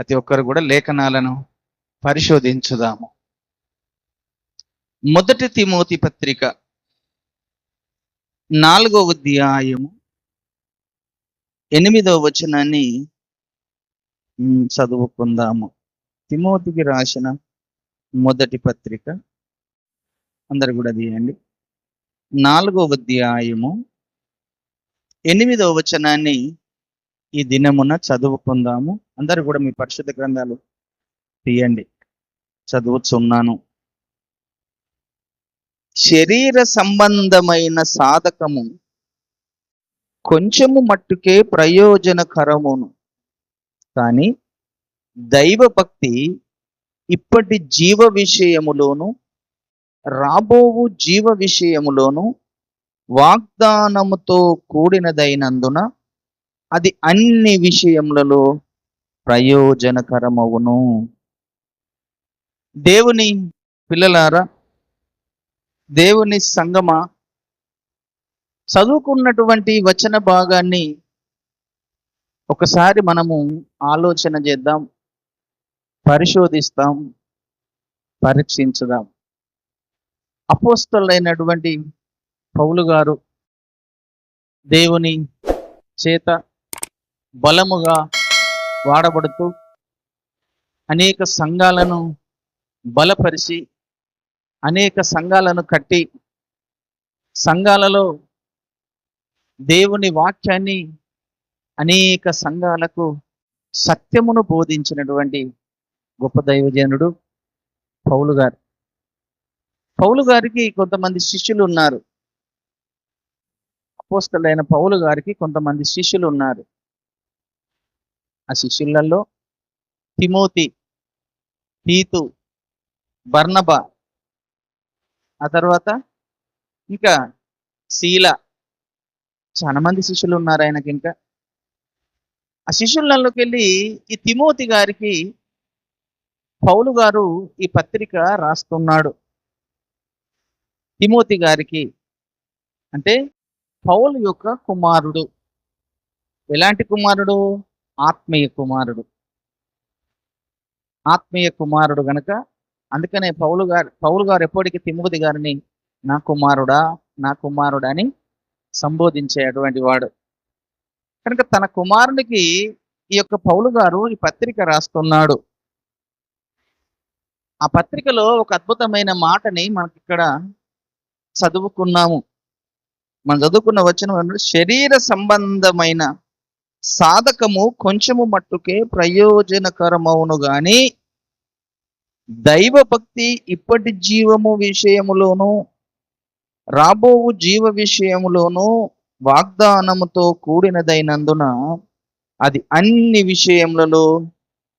ప్రతి ఒక్కరు కూడా లేఖనాలను పరిశోధించుదాము. మొదటి తిమోతి పత్రిక 4వ అధ్యాయము 8వ వచనాన్ని చదువుకుందాము. తిమోతికి రాసిన మొదటి పత్రిక, అందరు కూడా తీయండి. 4వ అధ్యాయము 8వ వచనాన్ని ఈ దినమున చదువుకుందాము. అందరు కూడా మీ పరిశుద్ధ గ్రంథాలు తీయండి, చదువుచున్నాను. శరీర సంబంధమైన సాధకము కొంచెము మట్టుకే ప్రయోజనకరమును, కానీ దైవభక్తి ఇప్పటి జీవ విషయములోను రాబోవు జీవ విషయములోను వాగ్దానముతో కూడినదైనందున అది అన్ని విషయములలో ప్రయోజనకరమవును. దేవుని పిల్లలారా, దేవుని సంగమా, చదువుకున్నటువంటి వచన భాగాన్ని ఒకసారి మనము ఆలోచన చేద్దాం, పరిశోధిస్తాం, పరీక్షించుదాం. అపోస్తలుడైనటువంటి పౌలు గారు దేవుని చేత బలముగా వాడబడుతూ అనేక సంఘాలను బలపరిచి, అనేక సంఘాలను కట్టి, సంఘాలలో దేవుని వాక్యాన్ని అనేక సంఘాలకు సత్యమును బోధించినటువంటి గొప్ప దైవజనుడు పౌలు గారు. పౌలు గారికి కొంతమంది శిష్యులు ఉన్నారు. అపోస్తలుడైన పౌలు గారికి కొంతమంది శిష్యులు ఉన్నారు. ఆ శిష్యులలో తిమోతి, తీతు, బర్నబా, ఆ తర్వాత ఇంకా శీల, చాలా మంది శిష్యులు ఉన్నారు ఆయనకి. ఇంకా ఆ శిష్యులలోకి వెళ్ళి ఈ తిమోతి గారికి పౌలు గారు ఈ పత్రిక రాస్తున్నాడు. తిమోతి గారికి అంటే పౌలు యొక్క కుమారుడు. ఎలాంటి కుమారుడు? ఆత్మీయ కుమారుడు. ఆత్మీయ కుమారుడు గనక అందుకనే పౌలు గారు ఎప్పటికీ తిమోతి గారిని నా కుమారుడా, నా కుమారుడా అని సంబోధించేటువంటి వాడు. కనుక తన కుమారునికి ఈ యొక్క పౌలు గారు ఈ పత్రిక రాస్తున్నాడు. ఆ పత్రికలో ఒక అద్భుతమైన మాటని మనకి ఇక్కడ చదువుకున్నాము. మనం చదువుకున్న వచనం, శరీర సంబంధమైన సాధకము కొంచెము మట్టుకే ప్రయోజనకరమవును, గాని దైవభక్తి ఇప్పటి జీవము విషయములోను రాబోవు జీవ విషయములోను వాగ్దానముతో కూడినదైనందున అది అన్ని విషయములలో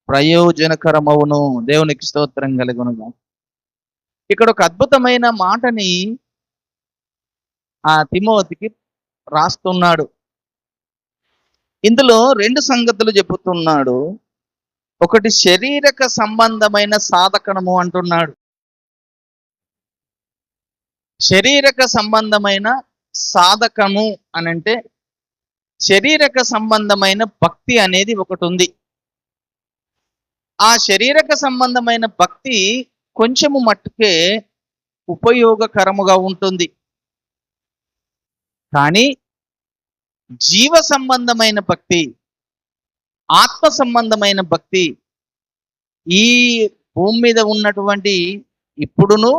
ప్రయోజనకరమవును. దేవునికి స్తోత్రం కలుగునుగా. ఇక్కడ ఒక అద్భుతమైన మాటని ఆ తిమోతికి రాస్తున్నాడు. ఇందులో 2 సంగతులు చెబుతున్నాడు. ఒకటి శరీరక సంబంధమైన సాధకము అంటున్నాడు. శరీరక సంబంధమైన సాధకము అనంటే శరీరక సంబంధమైన భక్తి అనేది ఒకటి ఉంది. ఆ శరీరక సంబంధమైన భక్తి కొంచెము మట్టుకే ఉపయోగకరముగా ఉంటుంది, కానీ జీవ సంబంధమైన భక్తి, ఆత్మ సంబంధమైన భక్తి ఈ భూమి మీద ఉన్నటువంటి ఇప్పుడును,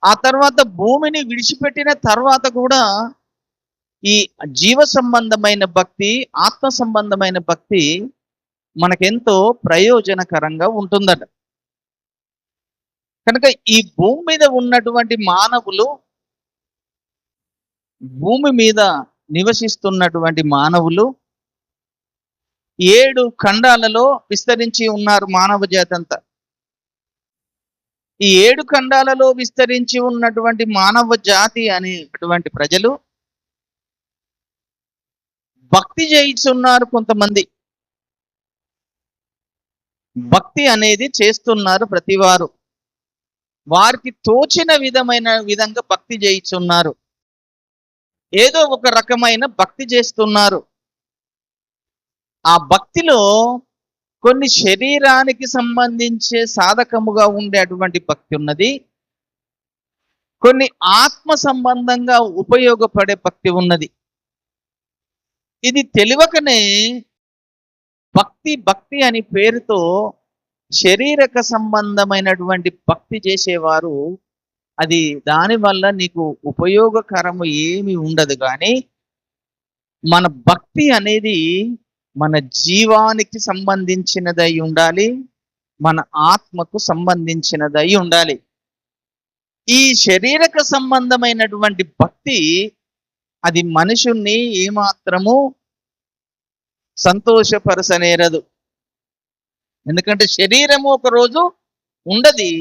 ఆ తర్వాత భూమిని విడిచిపెట్టిన తర్వాత కూడా ఈ జీవ సంబంధమైన భక్తి, ఆత్మ సంబంధమైన భక్తి మనకెంతో ప్రయోజనకరంగా ఉంటుందట. కనుక ఈ భూమి మీద ఉన్నటువంటి మానవులు, భూమి మీద నివసిస్తున్నటువంటి మానవులు 7 ఖండాలలో విస్తరించి ఉన్నారు. మానవ జాతి అంతా ఈ 7 ఖండాలలో విస్తరించి ఉన్నటువంటి మానవ జాతి అనేటువంటి ప్రజలు భక్తి చేయిస్తున్నారు. కొంతమంది భక్తి అనేది చేస్తున్నారు. ప్రతివారు వారికి తోచిన విధంగా భక్తి చేయిస్తున్నారు. ఏదో ఒక రకమైన భక్తి చేస్తున్నారు. ఆ భక్తిలో కొన్ని శరీరానికి సంబంధించే సాధకముగా ఉండే అటువంటి భక్తి ఉన్నది. కొన్ని ఆత్మ సంబంధంగా ఉపయోగపడే భక్తి ఉన్నది. ఇది తెలియకనే భక్తి భక్తి అని పేరుతో శరీరక సంబంధమైనటువంటి భక్తి చేసేవారు, అది దానివల్ల నీకు ఉపయోగకరము ఏమి ఉండదు. కానీ మన భక్తి అనేది మన జీవానికి సంబంధించినదై ఉండాలి, మన ఆత్మకు సంబంధించినదై ఉండాలి. ఈ శరీరక సంబంధమైనటువంటి భక్తి అది మనుషుణ్ణి ఏమాత్రము సంతోషపరచనేరదు. ఎందుకంటే శరీరము ఒక రోజు ఉండది,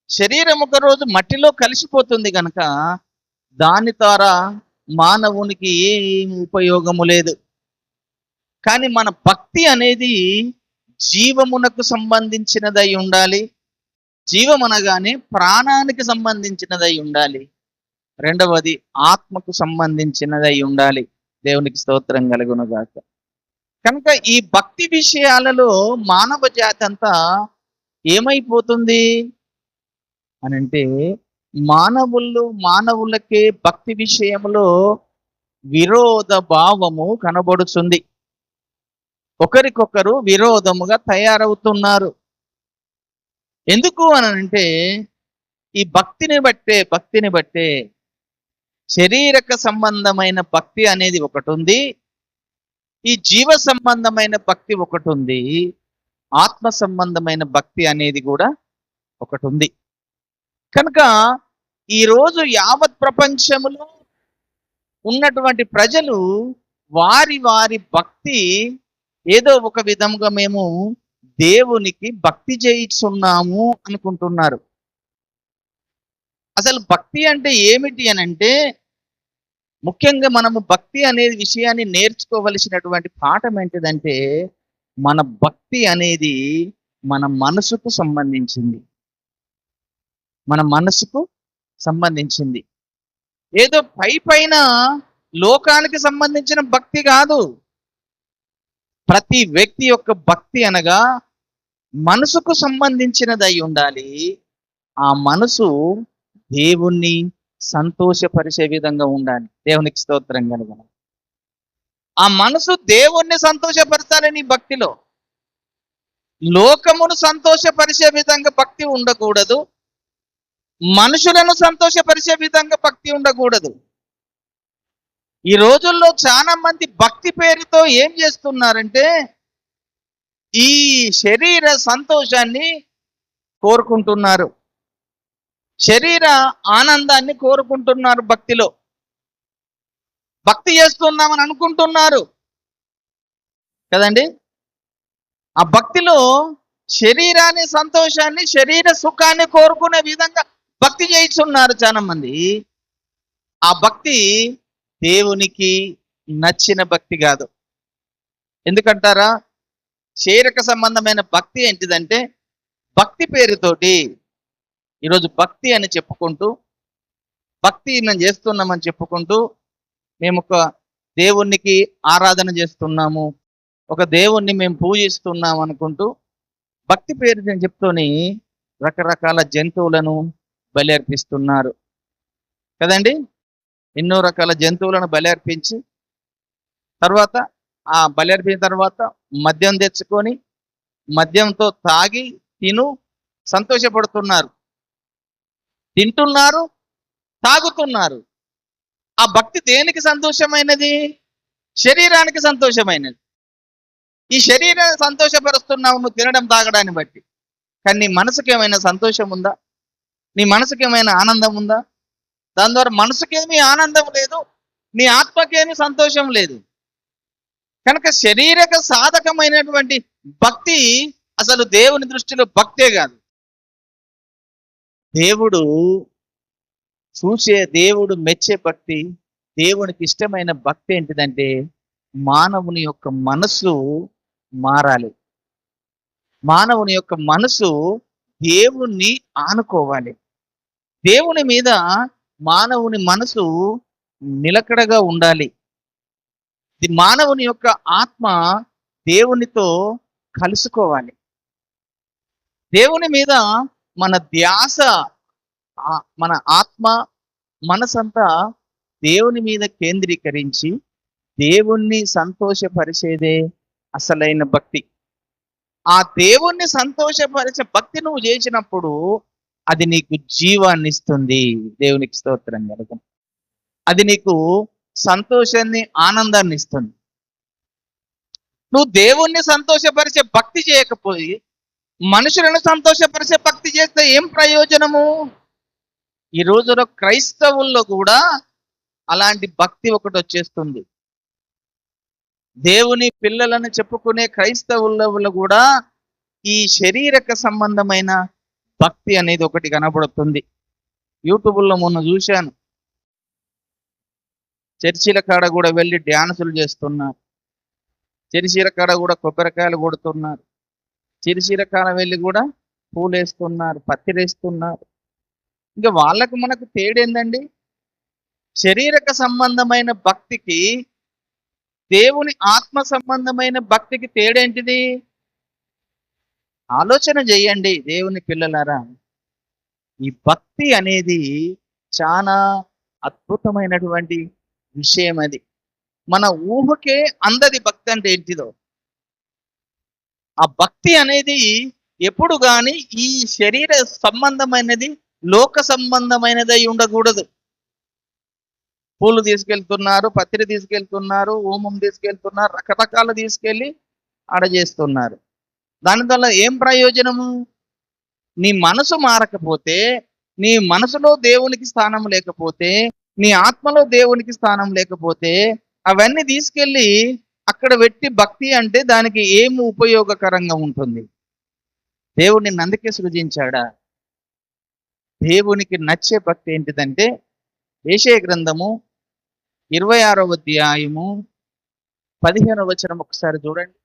శరీరం ఒక రోజు మట్టిలో కలిసిపోతుంది కనుక దాని ద్వారా మానవునికి ఏం ఉపయోగము లేదు. కానీ మన భక్తి అనేది జీవమునకు సంబంధించినదై ఉండాలి. జీవం అనగానే ప్రాణానికి సంబంధించినదై ఉండాలి. రెండవది ఆత్మకు సంబంధించినదై ఉండాలి. దేవునికి స్తోత్రం కలుగునుగాక. కనుక ఈ భక్తి విషయాలలో మానవ జాతి అంతా ఏమైపోతుంది అనంటే, మానవులకే భక్తి విషయంలో విరోధ భావము కనబడుతుంది. ఒకరికొకరు విరోధముగా తయారవుతున్నారు. ఎందుకు అనంటే, ఈ భక్తిని బట్టే శరీరక సంబంధమైన భక్తి అనేది ఒకటి ఉంది, ఈ జీవ సంబంధమైన భక్తి ఒకటి ఉంది, ఆత్మ సంబంధమైన భక్తి అనేది కూడా ఒకటి ఉంది. కనుక ఈరోజు యావత్ ప్రపంచములో ఉన్నటువంటి ప్రజలు వారి వారి భక్తి ఏదో ఒక విధంగా మేము దేవునికి భక్తి చేయిస్తున్నాము అనుకుంటున్నారు. అసలు భక్తి అంటే ఏమిటి అనంటే, ముఖ్యంగా మనము భక్తి అనే విషయాన్ని నేర్చుకోవలసినటువంటి పాఠం ఏంటిదంటే, మన భక్తి అనేది మన మనసుకు సంబంధించింది. మన మనసుకు సంబంధించింది. ఏదో పైన లోకానికి సంబంధించిన భక్తి కాదు. ప్రతి వ్యక్తి యొక్క భక్తి అనగా మనసుకు సంబంధించినదై ఉండాలి. ఆ మనసు దేవుణ్ణి సంతోషపరిచే విధంగా ఉండాలి. దేవునికి స్తోత్రం కలుగును. ఆ మనసు దేవుణ్ణి సంతోషపరచాలని భక్తిలో. లోకమును సంతోషపరిచే విధంగా భక్తి ఉండకూడదు, మనుషులను సంతోషపరిచే విధంగా భక్తి ఉండకూడదు. ఈ రోజుల్లో చాలా మంది భక్తి పేరుతో ఏం చేస్తున్నారంటే, ఈ శరీర సంతోషాన్ని కోరుకుంటున్నారు, శరీర ఆనందాన్ని కోరుకుంటున్నారు. భక్తిలో భక్తి చేస్తున్నామని అనుకుంటున్నారు కదండి. ఆ భక్తిలో శరీరాన్ని సంతోషాన్ని, శరీర సుఖాన్ని కోరుకునే విధంగా భక్తి చేయిస్తున్నారు చాలా మంది. ఆ భక్తి దేవునికి నచ్చిన భక్తి కాదు. ఎందుకంటారా? శారీరక సంబంధమైన భక్తి ఏంటిదంటే, భక్తి పేరుతోటి ఈరోజు భక్తి అని చెప్పుకుంటూ, భక్తి మేము చేస్తున్నామని చెప్పుకుంటూ, మేము ఒక దేవునికి ఆరాధన చేస్తున్నాము, ఒక దేవుణ్ణి మేము పూజిస్తున్నాము అనుకుంటూ భక్తి పేరు నేను చెప్తూని రకరకాల జంతువులను బలి అర్పిస్తున్నారు కదండి. ఎన్నో రకాల జంతువులను బలి అర్పించి తర్వాత ఆ బలి అర్పించిన తర్వాత మద్యం తెచ్చుకొని మద్యంతో తాగి సంతోషపడుతున్నారు, తింటున్నారు, తాగుతున్నారు. ఆ భక్తి దేనికి సంతోషమైనది? శరీరానికి సంతోషమైనది. ఈ శరీరాన్ని సంతోషపరుస్తున్నావు నువ్వు తినడం తాగడాన్ని బట్టి, కానీ నీ మనసుకి ఏమైనా సంతోషం ఉందా? నీ మనసుకి ఏమైనా ఆనందం ఉందా? దాని ద్వారా మనసుకేమీ ఆనందం లేదు, నీ ఆత్మకేమీ సంతోషం లేదు. కనుక శరీరక సాధకమైనటువంటి భక్తి అసలు దేవుని దృష్టిలో భక్తే కాదు. దేవుడు చూసే, దేవుడు మెచ్చే భక్తి, దేవునికి ఇష్టమైన భక్తి ఏంటిదంటే, మానవుని యొక్క మనసు మారాలి. మానవుని యొక్క మనసు దేవుణ్ణి ఆనుకోవాలి. దేవుని మీద మానవుని మనసు నిలకడగా ఉండాలి. మానవుని యొక్క ఆత్మ దేవునితో కలుసుకోవాలి. దేవుని మీద మన ధ్యాస, మన ఆత్మ, మనసంతా దేవుని మీద కేంద్రీకరించి దేవుణ్ణి సంతోషపరిచేదే అసలైన భక్తి. ఆ దేవుణ్ణి సంతోషపరిచే భక్తి నువ్వు చేసినప్పుడు అది నీకు జీవాన్ని ఇస్తుంది. దేవునికి స్తోత్రం కలుగును. అది నీకు సంతోషాన్ని, ఆనందాన్ని ఇస్తుంది. నువ్వు దేవుణ్ణి సంతోషపరిచే భక్తి చేయకపోయి మనుషులను సంతోషపరిచే భక్తి చేస్తే ఏం ప్రయోజనము? ఈ రోజులో క్రైస్తవుల్లో కూడా అలాంటి భక్తి ఒకటి వచ్చేస్తుంది. దేవుని పిల్లలను చెప్పుకునే క్రైస్తవుల్లో కూడా ఈ శరీరక సంబంధమైన భక్తి అనేది ఒకటి కనబడుతుంది. యూట్యూబ్లో మొన్న చూశాను, చర్చిల కాడ కూడా వెళ్ళి డ్యాన్సులు చేస్తున్నారు, చర్చిల కాడ కూడా కొబ్బరికాయలు కొడుతున్నారు, చర్చిల కాడ వెళ్ళి కూడా పూలేస్తున్నారు, పత్తిరేస్తున్నారు. ఇంకా వాళ్ళకు మనకు తేడేందండి? శరీరక సంబంధమైన భక్తికి దేవుని ఆత్మ సంబంధమైన భక్తికి తేడేంటిది? ఆలోచన చేయండి దేవుని పిల్లలారా. ఈ భక్తి అనేది చాలా అద్భుతమైనటువంటి విషయం. అది మన ఊహకే అందది భక్తి అంటే ఏంటిదో. ఆ భక్తి అనేది ఎప్పుడు కానీ ఈ శరీర సంబంధమైనది, లోక సంబంధమైనది అయి ఉండకూడదు. పూలు తీసుకెళ్తున్నారు, పత్రి తీసుకెళ్తున్నారు, హోమం తీసుకెళ్తున్నారు, రకరకాలు తీసుకెళ్ళి ఆడ చేస్తున్నారు. దానివల్ల ఏం ప్రయోజనము? నీ మనసు మారకపోతే, నీ మనసులో దేవునికి స్థానం లేకపోతే, నీ ఆత్మలో దేవునికి స్థానం లేకపోతే అవన్నీ తీసుకెళ్ళి అక్కడ పెట్టి భక్తి అంటే దానికి ఏమి ఉపయోగకరంగా ఉంటుంది? దేవుడిని అందుకే సృజించాడా? దేవునికి నచ్చే భక్తి ఏంటిదంటే యెషయా గ్రంథము 26వ అధ్యాయము 15వ వచనం ఒకసారి చూడండి.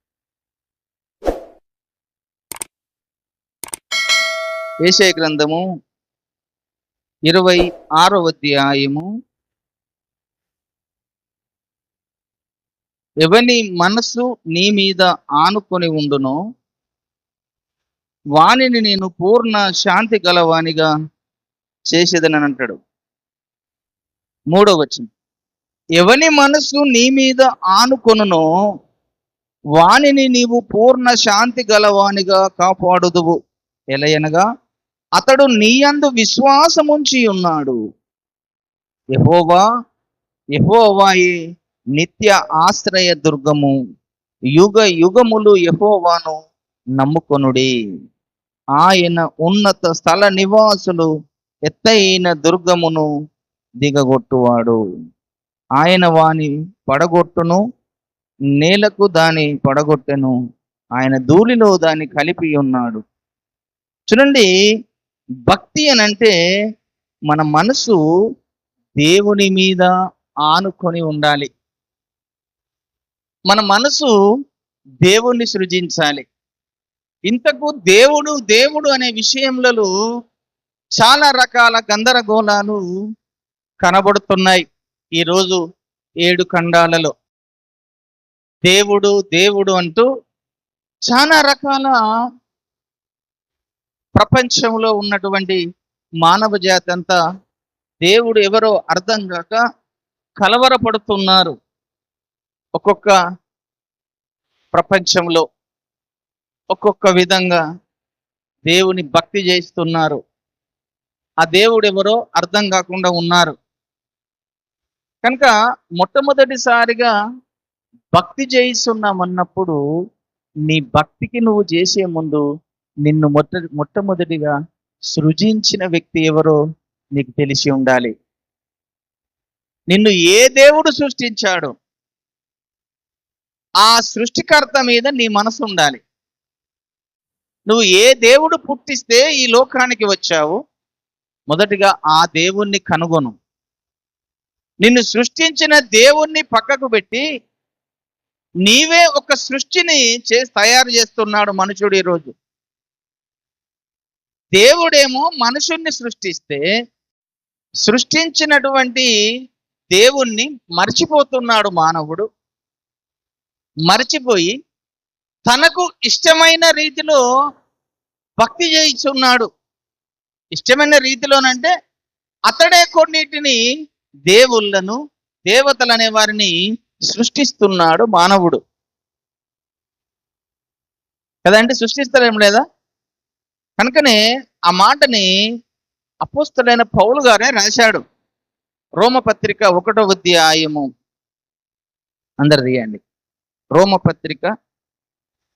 యెషయా గ్రంథము 26వ అధ్యాయము, ఎవని మనస్సు నీ మీద ఆనుకొని ఉండునో వానిని నేను పూర్ణ శాంతి గలవానిగా చేసేదని అంటాడు. 3వ వచనం, ఎవని మనస్సు నీ మీద ఆనుకొనునో వానిని నీవు పూర్ణ శాంతి గలవానిగా కాపాడుదువు. ఎలయనగా అతడు నీయందు విశ్వాసముంచి ఉన్నాడు. యెహోవాయే నిత్య ఆశ్రయ దుర్గము, యుగ యుగములు యెహోవాను నమ్ముకొనుడి. ఆయన ఉన్నత స్థల నివాసులు ఎత్తైన దుర్గమును దిగగొట్టువాడు. ఆయన వాని పడగొట్టును, నేలకు దాని పడగొట్టెను, ఆయన ధూళిలో దాన్ని కలిపి ఉన్నాడు. చూడండి, భక్తి అని అంటే మన మనసు దేవుని మీద ఆనుకొని ఉండాలి. మన మనసు దేవుణ్ణి సృజించాలి. ఇంతకు దేవుడు దేవుడు అనే విషయంలో చాలా రకాల గందరగోళాలు కనబడుతున్నాయి ఈరోజు 7 ఖండాలలో. దేవుడు దేవుడు అంటూ చాలా రకాల ప్రపంచంలో ఉన్నటువంటి మానవ జాతి అంతా దేవుడు ఎవరో అర్థం కాక కలవరపడుతున్నారు. ఒక్కొక్క ప్రపంచంలో ఒక్కొక్క విధంగా దేవుని భక్తి చేస్తున్నారు. ఆ దేవుడు ఎవరో అర్థం కాకుండా ఉన్నారు. కనుక మొట్టమొదటిసారిగా భక్తి చేయిస్తున్నామన్నప్పుడు నీ భక్తికి నువ్వు చేసే ముందు నిన్ను మొట్టమొదటిగా సృజించిన వ్యక్తి ఎవరో నీకు తెలిసి ఉండాలి. నిన్ను ఏ దేవుడు సృష్టించాడు, ఆ సృష్టికర్త మీద నీ మనసు ఉండాలి. నువ్వు ఏ దేవుడు పుట్టిస్తే ఈ లోకానికి వచ్చావు, మొదటిగా ఆ దేవుణ్ణి కనుగొను. నిన్ను సృష్టించిన దేవుణ్ణి పక్కకు పెట్టి నీవే ఒక సృష్టిని తయారు చేస్తున్నాడు మనుషుడు ఈరోజు. దేవుడేమో మనుషుణ్ణి సృష్టిస్తే సృష్టించినటువంటి దేవుణ్ణి మర్చిపోతున్నాడు మానవుడు. మర్చిపోయి తనకు ఇష్టమైన రీతిలో భక్తి చేయిస్తున్నాడు. ఇష్టమైన రీతిలోనంటే అతడే కొన్నిటిని దేవుళ్ళను, దేవతలు అనే వారిని సృష్టిస్తున్నాడు మానవుడు కదండి. సృష్టిస్తలేం లేదా? కనుకనే ఆ మాటని అపోస్తలుడైన పౌలు గారే రాశాడు. రోమపత్రిక 1వ అధ్యాయము, అందరు తీయండి. రోమపత్రిక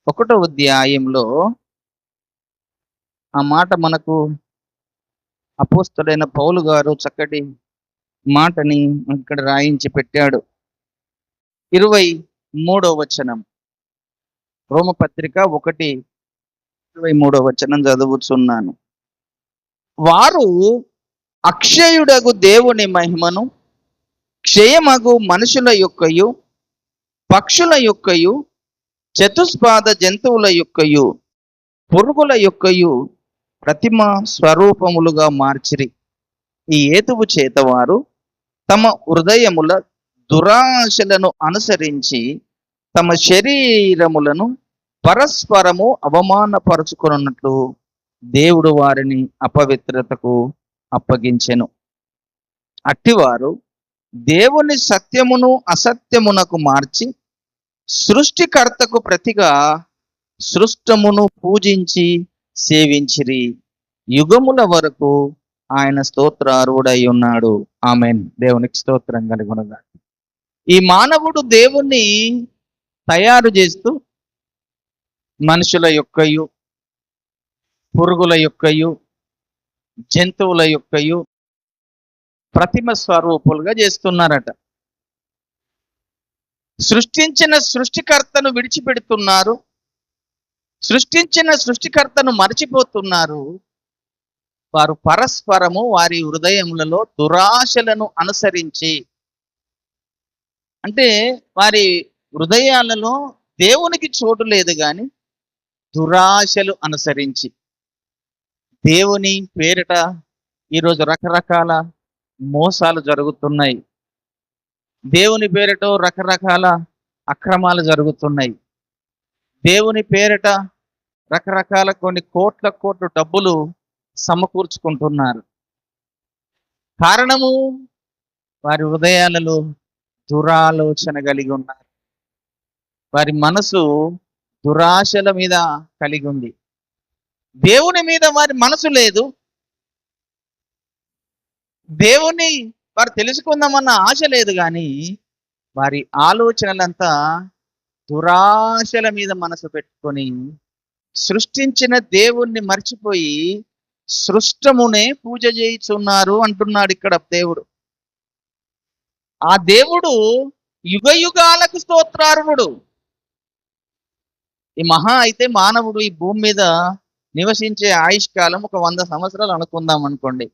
1వ అధ్యాయంలో ఆ మాట మనకు అపోస్తలుడైన పౌలు గారు చక్కటి మాటని ఇక్కడ రాయించి పెట్టాడు. 23వ వచనం, రోమపత్రిక 1:23 వచనం చదువుతున్నాను. వారు అక్షయుడగు దేవుని మహిమను క్షయమగు మనుషుల యొక్కయు, పక్షుల యొక్కయు, చతుస్పాద జంతువుల యొక్కయు, పురుగుల యొక్కయు ప్రతిమ స్వరూపములుగా మార్చిరి. ఈ హేతువు చేత వారు తమ హృదయముల దురాశలను అనుసరించి తమ శరీరములను పరస్పరము అవమానపరుచుకున్నట్లు దేవుడు వారిని అపవిత్రతకు అప్పగించెను. అట్టివారు దేవుని సత్యమును అసత్యమునకు మార్చి సృష్టికర్తకు ప్రతిగా సృష్టమును పూజించి సేవించిరి. యుగముల వరకు ఆయన స్తోత్రార్హుడై ఉన్నాడు. ఆమేన్. దేవునికి స్తోత్రం కలుగునుగాక. ఈ మానవుడు దేవుణ్ణి తయారు చేస్తూ మనుషుల యొక్కయు, పురుగుల యొక్కయు, జంతువుల యొక్కయు ప్రతిమ స్వరూపులుగా చేస్తున్నారట. సృష్టించిన సృష్టికర్తను విడిచిపెడుతున్నారు, సృష్టించిన సృష్టికర్తను మరచిపోతున్నారు. వారు పరస్పరము వారి హృదయములలో దురాశలను అనుసరించి, అంటే వారి హృదయాలలో దేవునికి చోటు లేదు కానీ దురాశలు అనుసరించి, దేవుని పేరిట ఈరోజు రకరకాల మోసాలు జరుగుతున్నాయి. దేవుని పేరిట రకరకాల అక్రమాలు జరుగుతున్నాయి. దేవుని పేరిట రకరకాల కొన్ని కోట్ల డబ్బులు సమకూర్చుకుంటున్నారు. కారణము వారి హృదయాలలో దురాలోచన కలిగి ఉన్నారు. వారి మనసు దురాశల మీద కలిగి ఉంది. దేవుని మీద వారి మనసు లేదు. దేవుని వారు తెలుసుకుందామన్న ఆశ లేదు, కానీ వారి ఆలోచనలంతా దురాశల మీద మనసు పెట్టుకొని సృష్టించిన దేవుణ్ణి మర్చిపోయి సృష్టమునే పూజ చేయుచున్నారు అంటున్నాడు ఇక్కడ దేవుడు. ఆ దేవుడు యుగ యుగాలకు స్తోత్రార్హుడు. ఈ మహా అయితే మానవుడు ఈ భూమి మీద నివసించే ఆయుష్కాలం ఒక 100 సంవత్సరాలు అనుకుందాం అనుకోండి.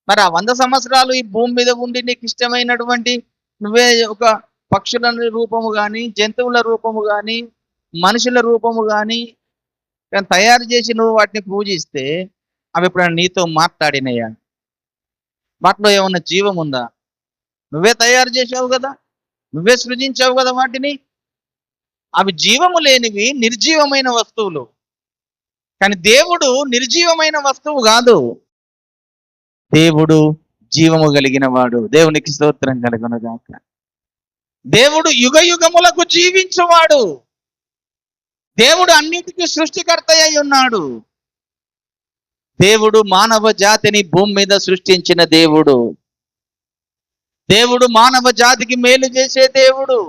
మరి ఆ 100 సంవత్సరాలు ఈ భూమి మీద ఉండి నీకు ఇష్టమైనటువంటి నువ్వే ఒక పక్షుల రూపము కానీ, జంతువుల రూపము కానీ, మనుషుల రూపము కానీ తయారు చేసి నువ్వు వాటిని పూజిస్తే అవి ఎప్పుడైనా నీతో మాట్లాడినయ్యా? వాటిలో ఏమన్నా జీవం ఉందా? నువ్వే తయారు చేసావు కదా, నువ్వే సృజించావు కదా వాటిని. అవి జీవము లేనివి, నిర్జీవమైన వస్తువులు. కానీ దేవుడు నిర్జీవమైన వస్తువు కాదు, దేవుడు జీవము కలిగిన వాడు. దేవునికి స్తోత్రం కలుగునుగాక. దేవుడు యుగ యుగములకు జీవించువాడు. దేవుడు అన్నిటికీ సృష్టికర్త అయి ఉన్నాడు. దేవుడు మానవ జాతిని భూమి మీద సృష్టించిన దేవుడు. దేవుడు మానవ జాతికి మేలు చేసే దేవుడు.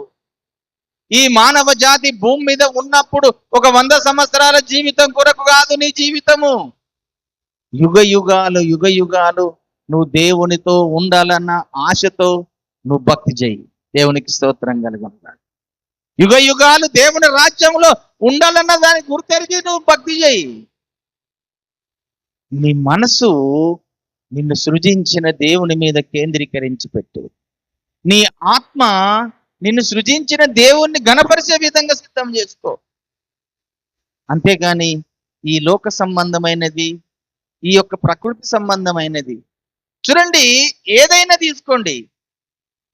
ఈ మానవ జాతి భూమి మీద ఉన్నప్పుడు ఒక 100 సంవత్సరాల జీవితం కొరకు కాదు నీ జీవితము. యుగ యుగాలు నువ్వు దేవునితో ఉండాలన్న ఆశతో నువ్వు భక్తి చేయి. దేవునికి స్తోత్రం కలుగునుగాక. యుగ యుగాలు దేవుని రాజ్యంలో ఉండాలన్న దానికి గుర్తెరిగి నువ్వు భక్తి చేయి. నీ మనసు నిన్ను సృజించిన దేవుని మీద కేంద్రీకరించి పెట్టు. నీ ఆత్మ నిన్ను సృజించిన దేవుణ్ణి ఘనపరిచే విధంగా సిద్ధం చేసుకో. అంతేగాని ఈ లోక సంబంధమైనది, ఈ యొక్క ప్రకృతి సంబంధమైనది, చూడండి, ఏదైనా తీసుకోండి,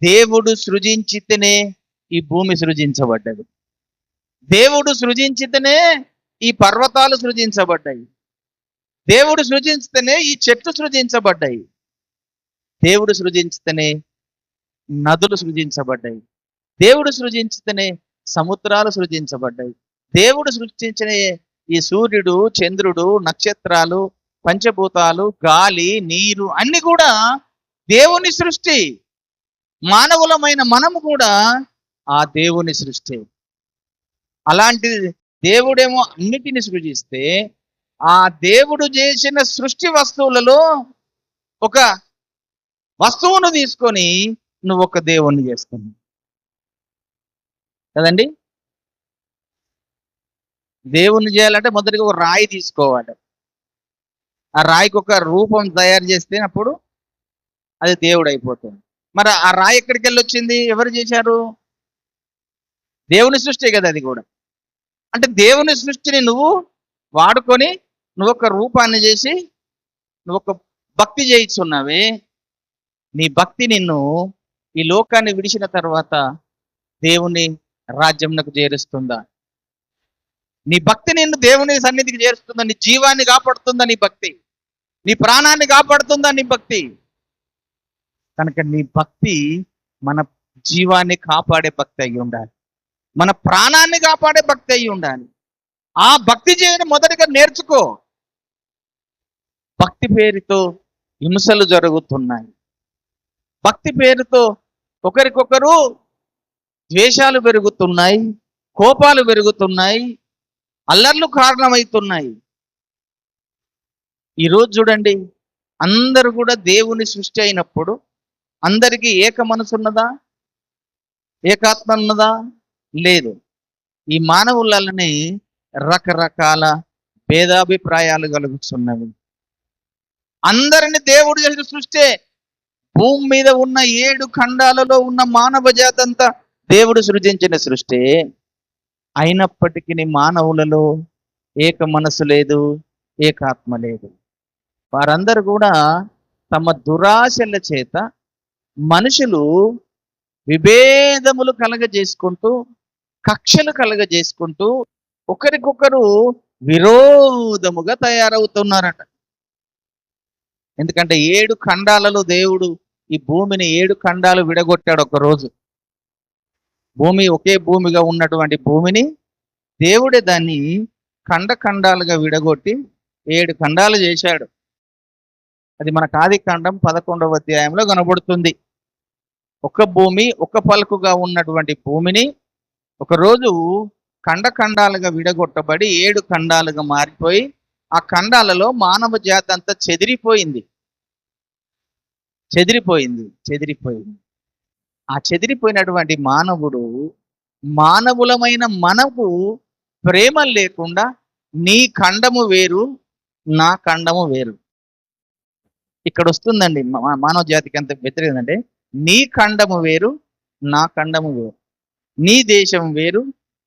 దేవుడు సృజించితేనే ఈ భూమి సృజించబడ్డది. దేవుడు సృజించితేనే ఈ పర్వతాలు సృజించబడ్డాయి. దేవుడు సృజించితేనే ఈ చెట్లు సృజించబడ్డాయి. దేవుడు సృజించితేనే నదులు సృజించబడ్డాయి. దేవుడు సృజించితేనే సముద్రాలు సృజించబడ్డాయి. దేవుడు సృష్టించిన ఈ సూర్యుడు, చంద్రుడు, నక్షత్రాలు, పంచభూతాలు, గాలి, నీరు అన్ని కూడా దేవుని సృష్టి. మానవులమైన మనము కూడా ఆ దేవుని సృష్టి. అలాంటి దేవుడేమో అన్నిటిని సృజిస్తే, ఆ దేవుడు చేసిన సృష్టి వస్తువులలో ఒక వస్తువును తీసుకొని నువ్వు ఒక దేవుణ్ణి చేస్తున్నావు కదండి. దేవుణ్ణి చేయాలంటే మొదటిగా ఒక రాయి తీసుకోవాలి. ఆ రాయికి ఒక రూపం తయారు చేస్తే అప్పుడు అది దేవుడు అయిపోతుంది. మరి ఆ రాయి ఎక్కడికి వెళ్ళి వచ్చింది? ఎవరు చేశారు? దేవుని సృష్టి కదా అది కూడా. అంటే దేవుని సృష్టిని నువ్వు వాడుకొని నువ్వు ఒక రూపాన్ని చేసి నువ్వు ఒక భక్తి చేయిస్తున్నావే. నీ భక్తి నిన్ను ఈ లోకాన్ని విడిచిన తర్వాత దేవుని రాజ్యంకు చేరుస్తుందా? నీ భక్తి నిన్ను దేవుని సన్నిధికి చేరుస్తుందా? నీ జీవాన్ని కాపాడుతుందా నీ భక్తి? నీ ప్రాణాన్ని కాపాడుతుందా నీ భక్తి? కనుక నీ భక్తి మన జీవాన్ని కాపాడే భక్తి అయి ఉండాలి, మన ప్రాణాన్ని కాపాడే భక్తి అయి ఉండాలి. ఆ భక్తి చేయడం మొదటిగా నేర్చుకో. భక్తి పేరుతో హింసలు జరుగుతున్నాయి. భక్తి పేరుతో ఒకరికొకరు ద్వేషాలు పెరుగుతున్నాయి, కోపాలు పెరుగుతున్నాయి, అల్లర్లు కారణమవుతున్నాయి. ఈరోజు చూడండి, అందరూ కూడా దేవుని సృష్టి అయినప్పుడు అందరికీ ఏక మనసు ఉన్నదా? ఏకాత్మ ఉన్నదా? లేదు. ఈ మానవులని రకరకాల భేదాభిప్రాయాలు కలుగుతున్నవి. అందరిని దేవుడు చేసిన సృష్టే. భూమి మీద ఉన్న 7 ఖండాలలో ఉన్న మానవ జాతి అంతా దేవుడు సృజించిన సృష్టి. అయినప్పటికీ మానవులలో ఏక మనసు లేదు, ఏకాత్మ లేదు. వారందరూ కూడా తమ దురాశల చేత మనుషులు విభేదములు కలగజేసుకుంటూ, కక్షలు కలగజేసుకుంటూ ఒకరికొకరు విరోధముగా తయారవుతున్నారట. ఎందుకంటే 7 ఖండాలలో దేవుడు ఈ భూమిని 7 ఖండాలు విడగొట్టాడు. ఒక రోజు భూమి ఒకే భూమిగా ఉన్నటువంటి భూమిని దేవుడే దాన్ని ఖండాలుగా విడగొట్టి 7 ఖండాలు చేశాడు. అది మన ఆదికాండం 11వ అధ్యాయంలో కనబడుతుంది. ఒక భూమి, ఒక పలుకుగా ఉన్నటువంటి భూమిని ఒకరోజు ఖండాలుగా విడగొట్టబడి 7 ఖండాలుగా మారిపోయి ఆ ఖండాలలో మానవ జాతి అంతా చెదిరిపోయింది. ఆ చెదిరిపోయినటువంటి మానవుడు, మానవులమైన మనకు ప్రేమ లేకుండా నీ ఖండము వేరు, నా ఖండము వేరు. ఇక్కడ వస్తుందండి మానవ జాతికి అంత వ్యతిరేకం. అంటే నీ ఖండము వేరు, నా ఖండము వేరు. నీ దేశం వేరు,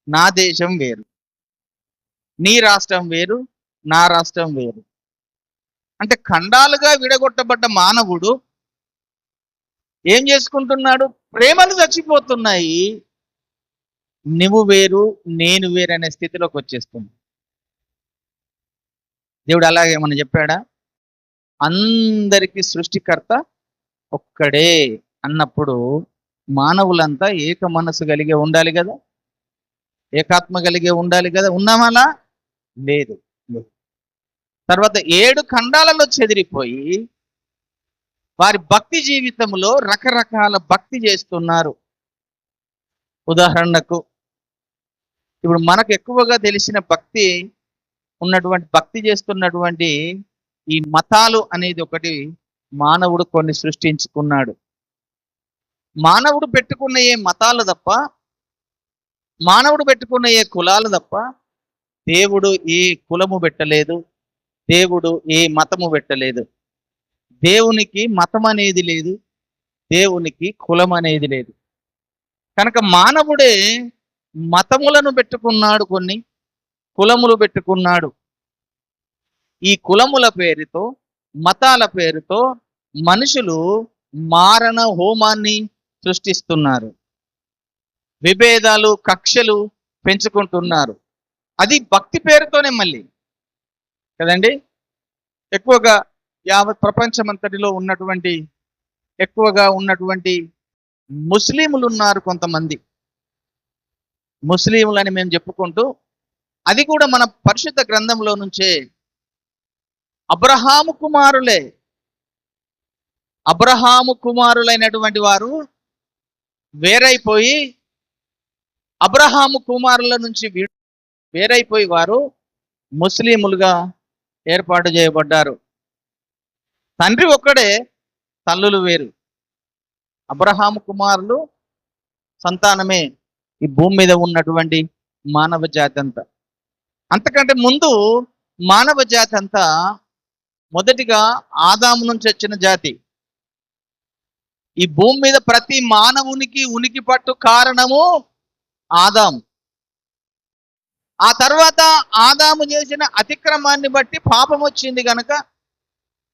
నా దేశం వేరు. నీ రాష్ట్రం వేరు, నా రాష్ట్రం వేరు. అంటే ఖండాలుగా విడగొట్టబడ్డ మానవుడు ఏం చేసుకుంటున్నాడు? ప్రేమలు చచ్చిపోతున్నాయి. నువ్వు వేరు, నేను వేరు అనే స్థితిలోకి వచ్చేస్తుంది. దేవుడు అలాగే ఏమన్నా చెప్పాడా? అందరికీ సృష్టికర్త ఒక్కడే అన్నప్పుడు మానవులంతా ఏక మనసు కలిగే ఉండాలి కదా, ఏకాత్మ కలిగే ఉండాలి కదా. ఉన్నామలా? లేదు. తర్వాత 7 ఖండాలలో చెదిరిపోయి వారి భక్తి జీవితంలో రకరకాల భక్తి చేస్తున్నారు. ఉదాహరణకు ఇప్పుడు మనకు ఎక్కువగా తెలిసిన భక్తి ఉన్నటువంటి భక్తి చేస్తున్నటువంటి ఈ మతాలు అనేది ఒకటి మానవుడు కొన్ని సృష్టించుకున్నాడు. మానవుడు పెట్టుకున్న ఏ మతాలు తప్ప, మానవుడు పెట్టుకున్న ఏ కులాలు తప్ప దేవుడు ఏ కులము పెట్టలేదు, దేవుడు ఏ మతము పెట్టలేదు. దేవునికి మతం అనేది లేదు, దేవునికి కులం అనేది లేదు. కనుక మానవుడే మతములను పెట్టుకున్నాడు, కొన్ని కులములు పెట్టుకున్నాడు. ఈ కులముల పేరుతో, మతాల పేరుతో మనుషులు మారణ హోమాన్ని సృష్టిస్తున్నారు. విభేదాలు, కక్షలు పెంచుకుంటున్నారు. అది భక్తి పేరుతోనే మళ్ళీ కదండి. ఎక్కువగా యావత్ ప్రపంచమంతటిలో ఎక్కువగా ఉన్నటువంటి ముస్లింలు ఉన్నారు కొంతమంది. ముస్లింలని మేము చెప్పుకుంటూ, అది కూడా మన పరిశుద్ధ గ్రంథంలో నుంచే అబ్రహాము కుమారులే. అబ్రహాము కుమారులైనటువంటి వారు వేరైపోయి, అబ్రహాము కుమారుల నుంచి వేరైపోయి వారు ముస్లిములుగా ఏర్పాటు చేయబడ్డారు. తండ్రి ఒక్కడే, తల్లులు వేరు. అబ్రహాము కుమారులు సంతానమే ఈ భూమి మీద ఉన్నటువంటి మానవ జాతి అంతా. అంతకంటే ముందు మానవ జాతి అంతా మొదటిగా ఆదాము నుంచి వచ్చిన జాతి. ఈ భూమి మీద ప్రతి మానవునికి ఉనికి పట్టు కారణము ఆదాము. ఆ తర్వాత ఆదాము చేసిన అతిక్రమాన్ని బట్టి పాపం వచ్చింది కనుక,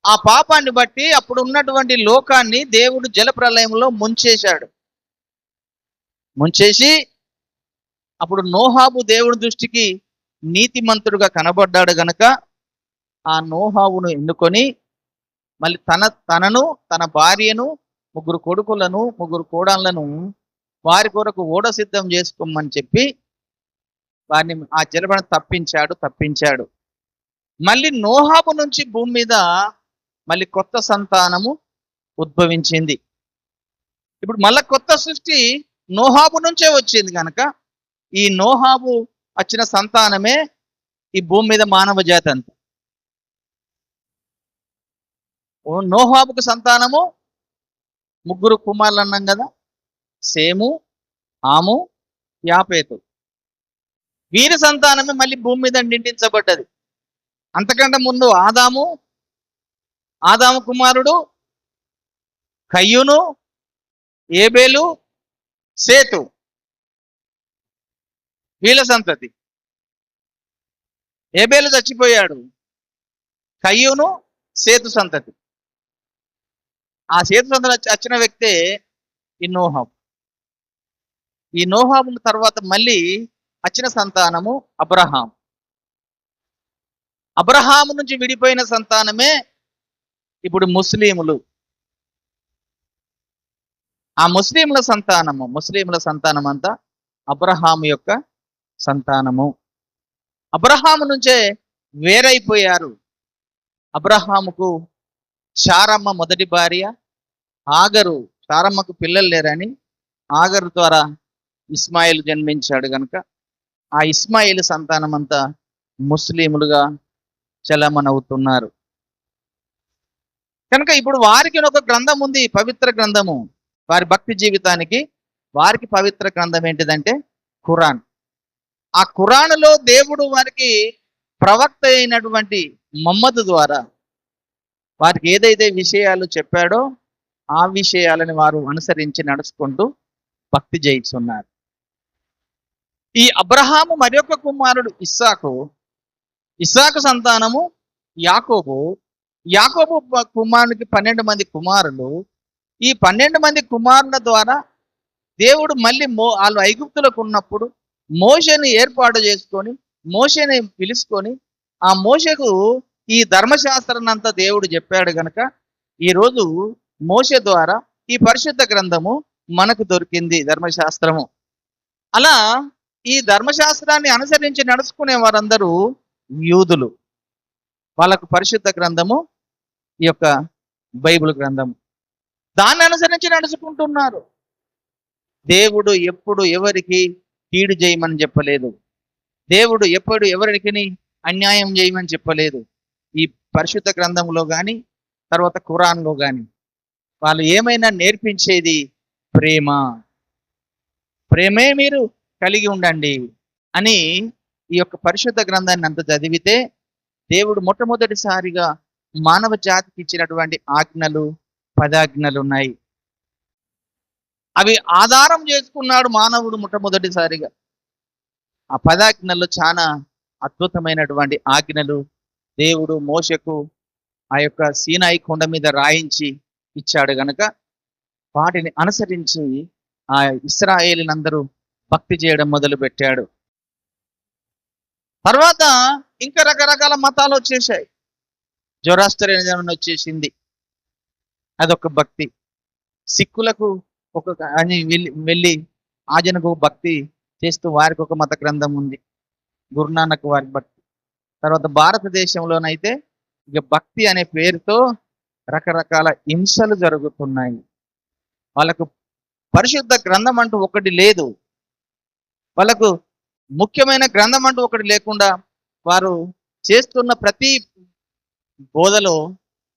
ఆ పాపాన్ని బట్టి అప్పుడు ఉన్నటువంటి లోకాన్ని దేవుడు జలప్రలయంలో ముంచేశాడు. ముంచేసి అప్పుడు నోహాబు దేవుడి దృష్టికి నీతిమంతుడుగా కనబడ్డాడు గనక, ఆ నోహాబును ఎన్నుకొని మళ్ళీ తనను తన భార్యను 3 కొడుకులను 3 కోడళ్లను వారి కొరకు ఓడ సిద్ధం చేసుకోమని చెప్పి వారిని ఆ జలప్రలయం తప్పించాడు. మళ్ళీ నోహాబు నుంచి భూమి మీద మళ్ళీ కొత్త సంతానము ఉద్భవించింది. ఇప్పుడు మళ్ళా కొత్త సృష్టి నోహాబు నుంచే వచ్చింది కనుక, ఈ నోహాబు వచ్చిన సంతానమే ఈ భూమి మీద మానవ జాతి అంతా. నోహాబుకు సంతానము 3 కుమారులు అన్నాం కదా, సేము, ఆము, యాపేతు. వీరి సంతానమే మళ్ళీ భూమి మీద నిండించబడ్డది. అంతకంటే ముందు ఆదాము కుమారుడు కయ్యూను, ఏబేలు, సేతు, వీళ్ళ సంతతి. ఏబేలు చచ్చిపోయాడు, కయ్యూను సేతు సంతతి. ఆ సేతు సంతతి వచ్చిన వ్యక్తే ఈ నోహాబు. ఈ నోహాబు తర్వాత మళ్ళీ వచ్చిన సంతానము అబ్రహాము నుంచి విడిపోయిన సంతానమే ఇప్పుడు ముస్లిములు. ఆ ముస్లింల సంతానం అంతా అబ్రహాము యొక్క సంతానము. అబ్రహాము నుంచే వేరైపోయారు. అబ్రహాముకు శారమ్మ మొదటి భార్య ఆగరు. శారమ్మకు పిల్లలు లేరని ఆగరు ద్వారా ఇస్మాయిల్ జన్మించాడు కనుక, ఆ ఇస్మాయిల్ సంతానం అంతా ముస్లిములుగా చలమనవుతున్నారు. కనుక ఇప్పుడు వారికి ఒక గ్రంథం ఉంది, పవిత్ర గ్రంథము. వారి భక్తి జీవితానికి వారికి పవిత్ర గ్రంథం ఏంటిదంటే ఖురాన్. ఆ ఖురానులో దేవుడు వారికి ప్రవక్త అయినటువంటి ముహమ్మద్ ద్వారా వారికి ఏదైతే విషయాలు చెప్పాడో ఆ విషయాలను వారు అనుసరించి నడుచుకుంటూ భక్తి చేయిస్తున్నారు. ఈ అబ్రహాము మరొక కుమారుడు ఇస్సాకు సంతానము యాకోబు కుమారునికి 12 మంది కుమారులు. ఈ 12 మంది కుమారుల ద్వారా దేవుడు మళ్ళీ వాళ్ళు ఐగుప్తులకు ఉన్నప్పుడు మోషేని ఏర్పాటు చేసుకొని, మోషేని పిలుచుకొని, ఆ మోషేకు ఈ ధర్మశాస్త్రాన్ని అంతా దేవుడు చెప్పాడు గనక ఈరోజు మోషే ద్వారా ఈ పరిశుద్ధ గ్రంథము మనకు దొరికింది, ధర్మశాస్త్రము. అలా ఈ ధర్మశాస్త్రాన్ని అనుసరించి నడుచుకునే వారందరూ యూదులు. వాళ్ళకు పరిశుద్ధ గ్రంథము ఈ యొక్క బైబిల్ గ్రంథము, దాన్ని అనుసరించి నడుచుకుంటున్నారు. దేవుడు ఎప్పుడు ఎవరికి కీడు చేయమని చెప్పలేదు. దేవుడు ఎప్పుడు ఎవరికి అన్యాయం చేయమని చెప్పలేదు. ఈ పరిశుద్ధ గ్రంథంలో కానీ తర్వాత ఖురాన్లో కానీ వాళ్ళు ఏమైనా నేర్పించేది ప్రేమే మీరు కలిగి ఉండండి అని ఈ యొక్క పరిశుద్ధ గ్రంథాన్ని అంత చదివితే దేవుడు మొట్టమొదటిసారిగా మానవ జాతికి ఇచ్చినటువంటి 10 ఆజ్ఞలు ఉన్నాయి. అవి ఆధారం చేసుకున్నాడు మానవుడు మొట్టమొదటిసారిగా. ఆ 10 ఆజ్ఞలు చాలా అద్భుతమైనటువంటి ఆజ్ఞలు దేవుడు మోషకు ఆ యొక్క సీనాయి కొండ మీద రాయించి ఇచ్చాడు గనక వాటిని అనుసరించి ఆ ఇశ్రాయేలునందరూ భక్తి చేయడం మొదలు పెట్టాడు. తర్వాత ఇంకా రకరకాల మతాలు వచ్చేసాయి. జొరాస్ట్రియనిజం వచ్చేసింది, అదొక భక్తి. సిక్కులకు ఒక అని వెళ్ళి ఆజనకు భక్తి చేస్తూ వారికి ఒక మత గ్రంథం ఉంది, గురునానక్ వారి భక్తి. తర్వాత భారతదేశంలోనైతే ఇక భక్తి అనే పేరుతో రకరకాల హింసలు జరుగుతున్నాయి. వాళ్ళకు పరిశుద్ధ గ్రంథం అంటూ ఒకటి లేదు, వాళ్ళకు ముఖ్యమైన గ్రంథం అంటూ ఒకటి లేకుండా వారు చేస్తున్న ప్రతి బోధలో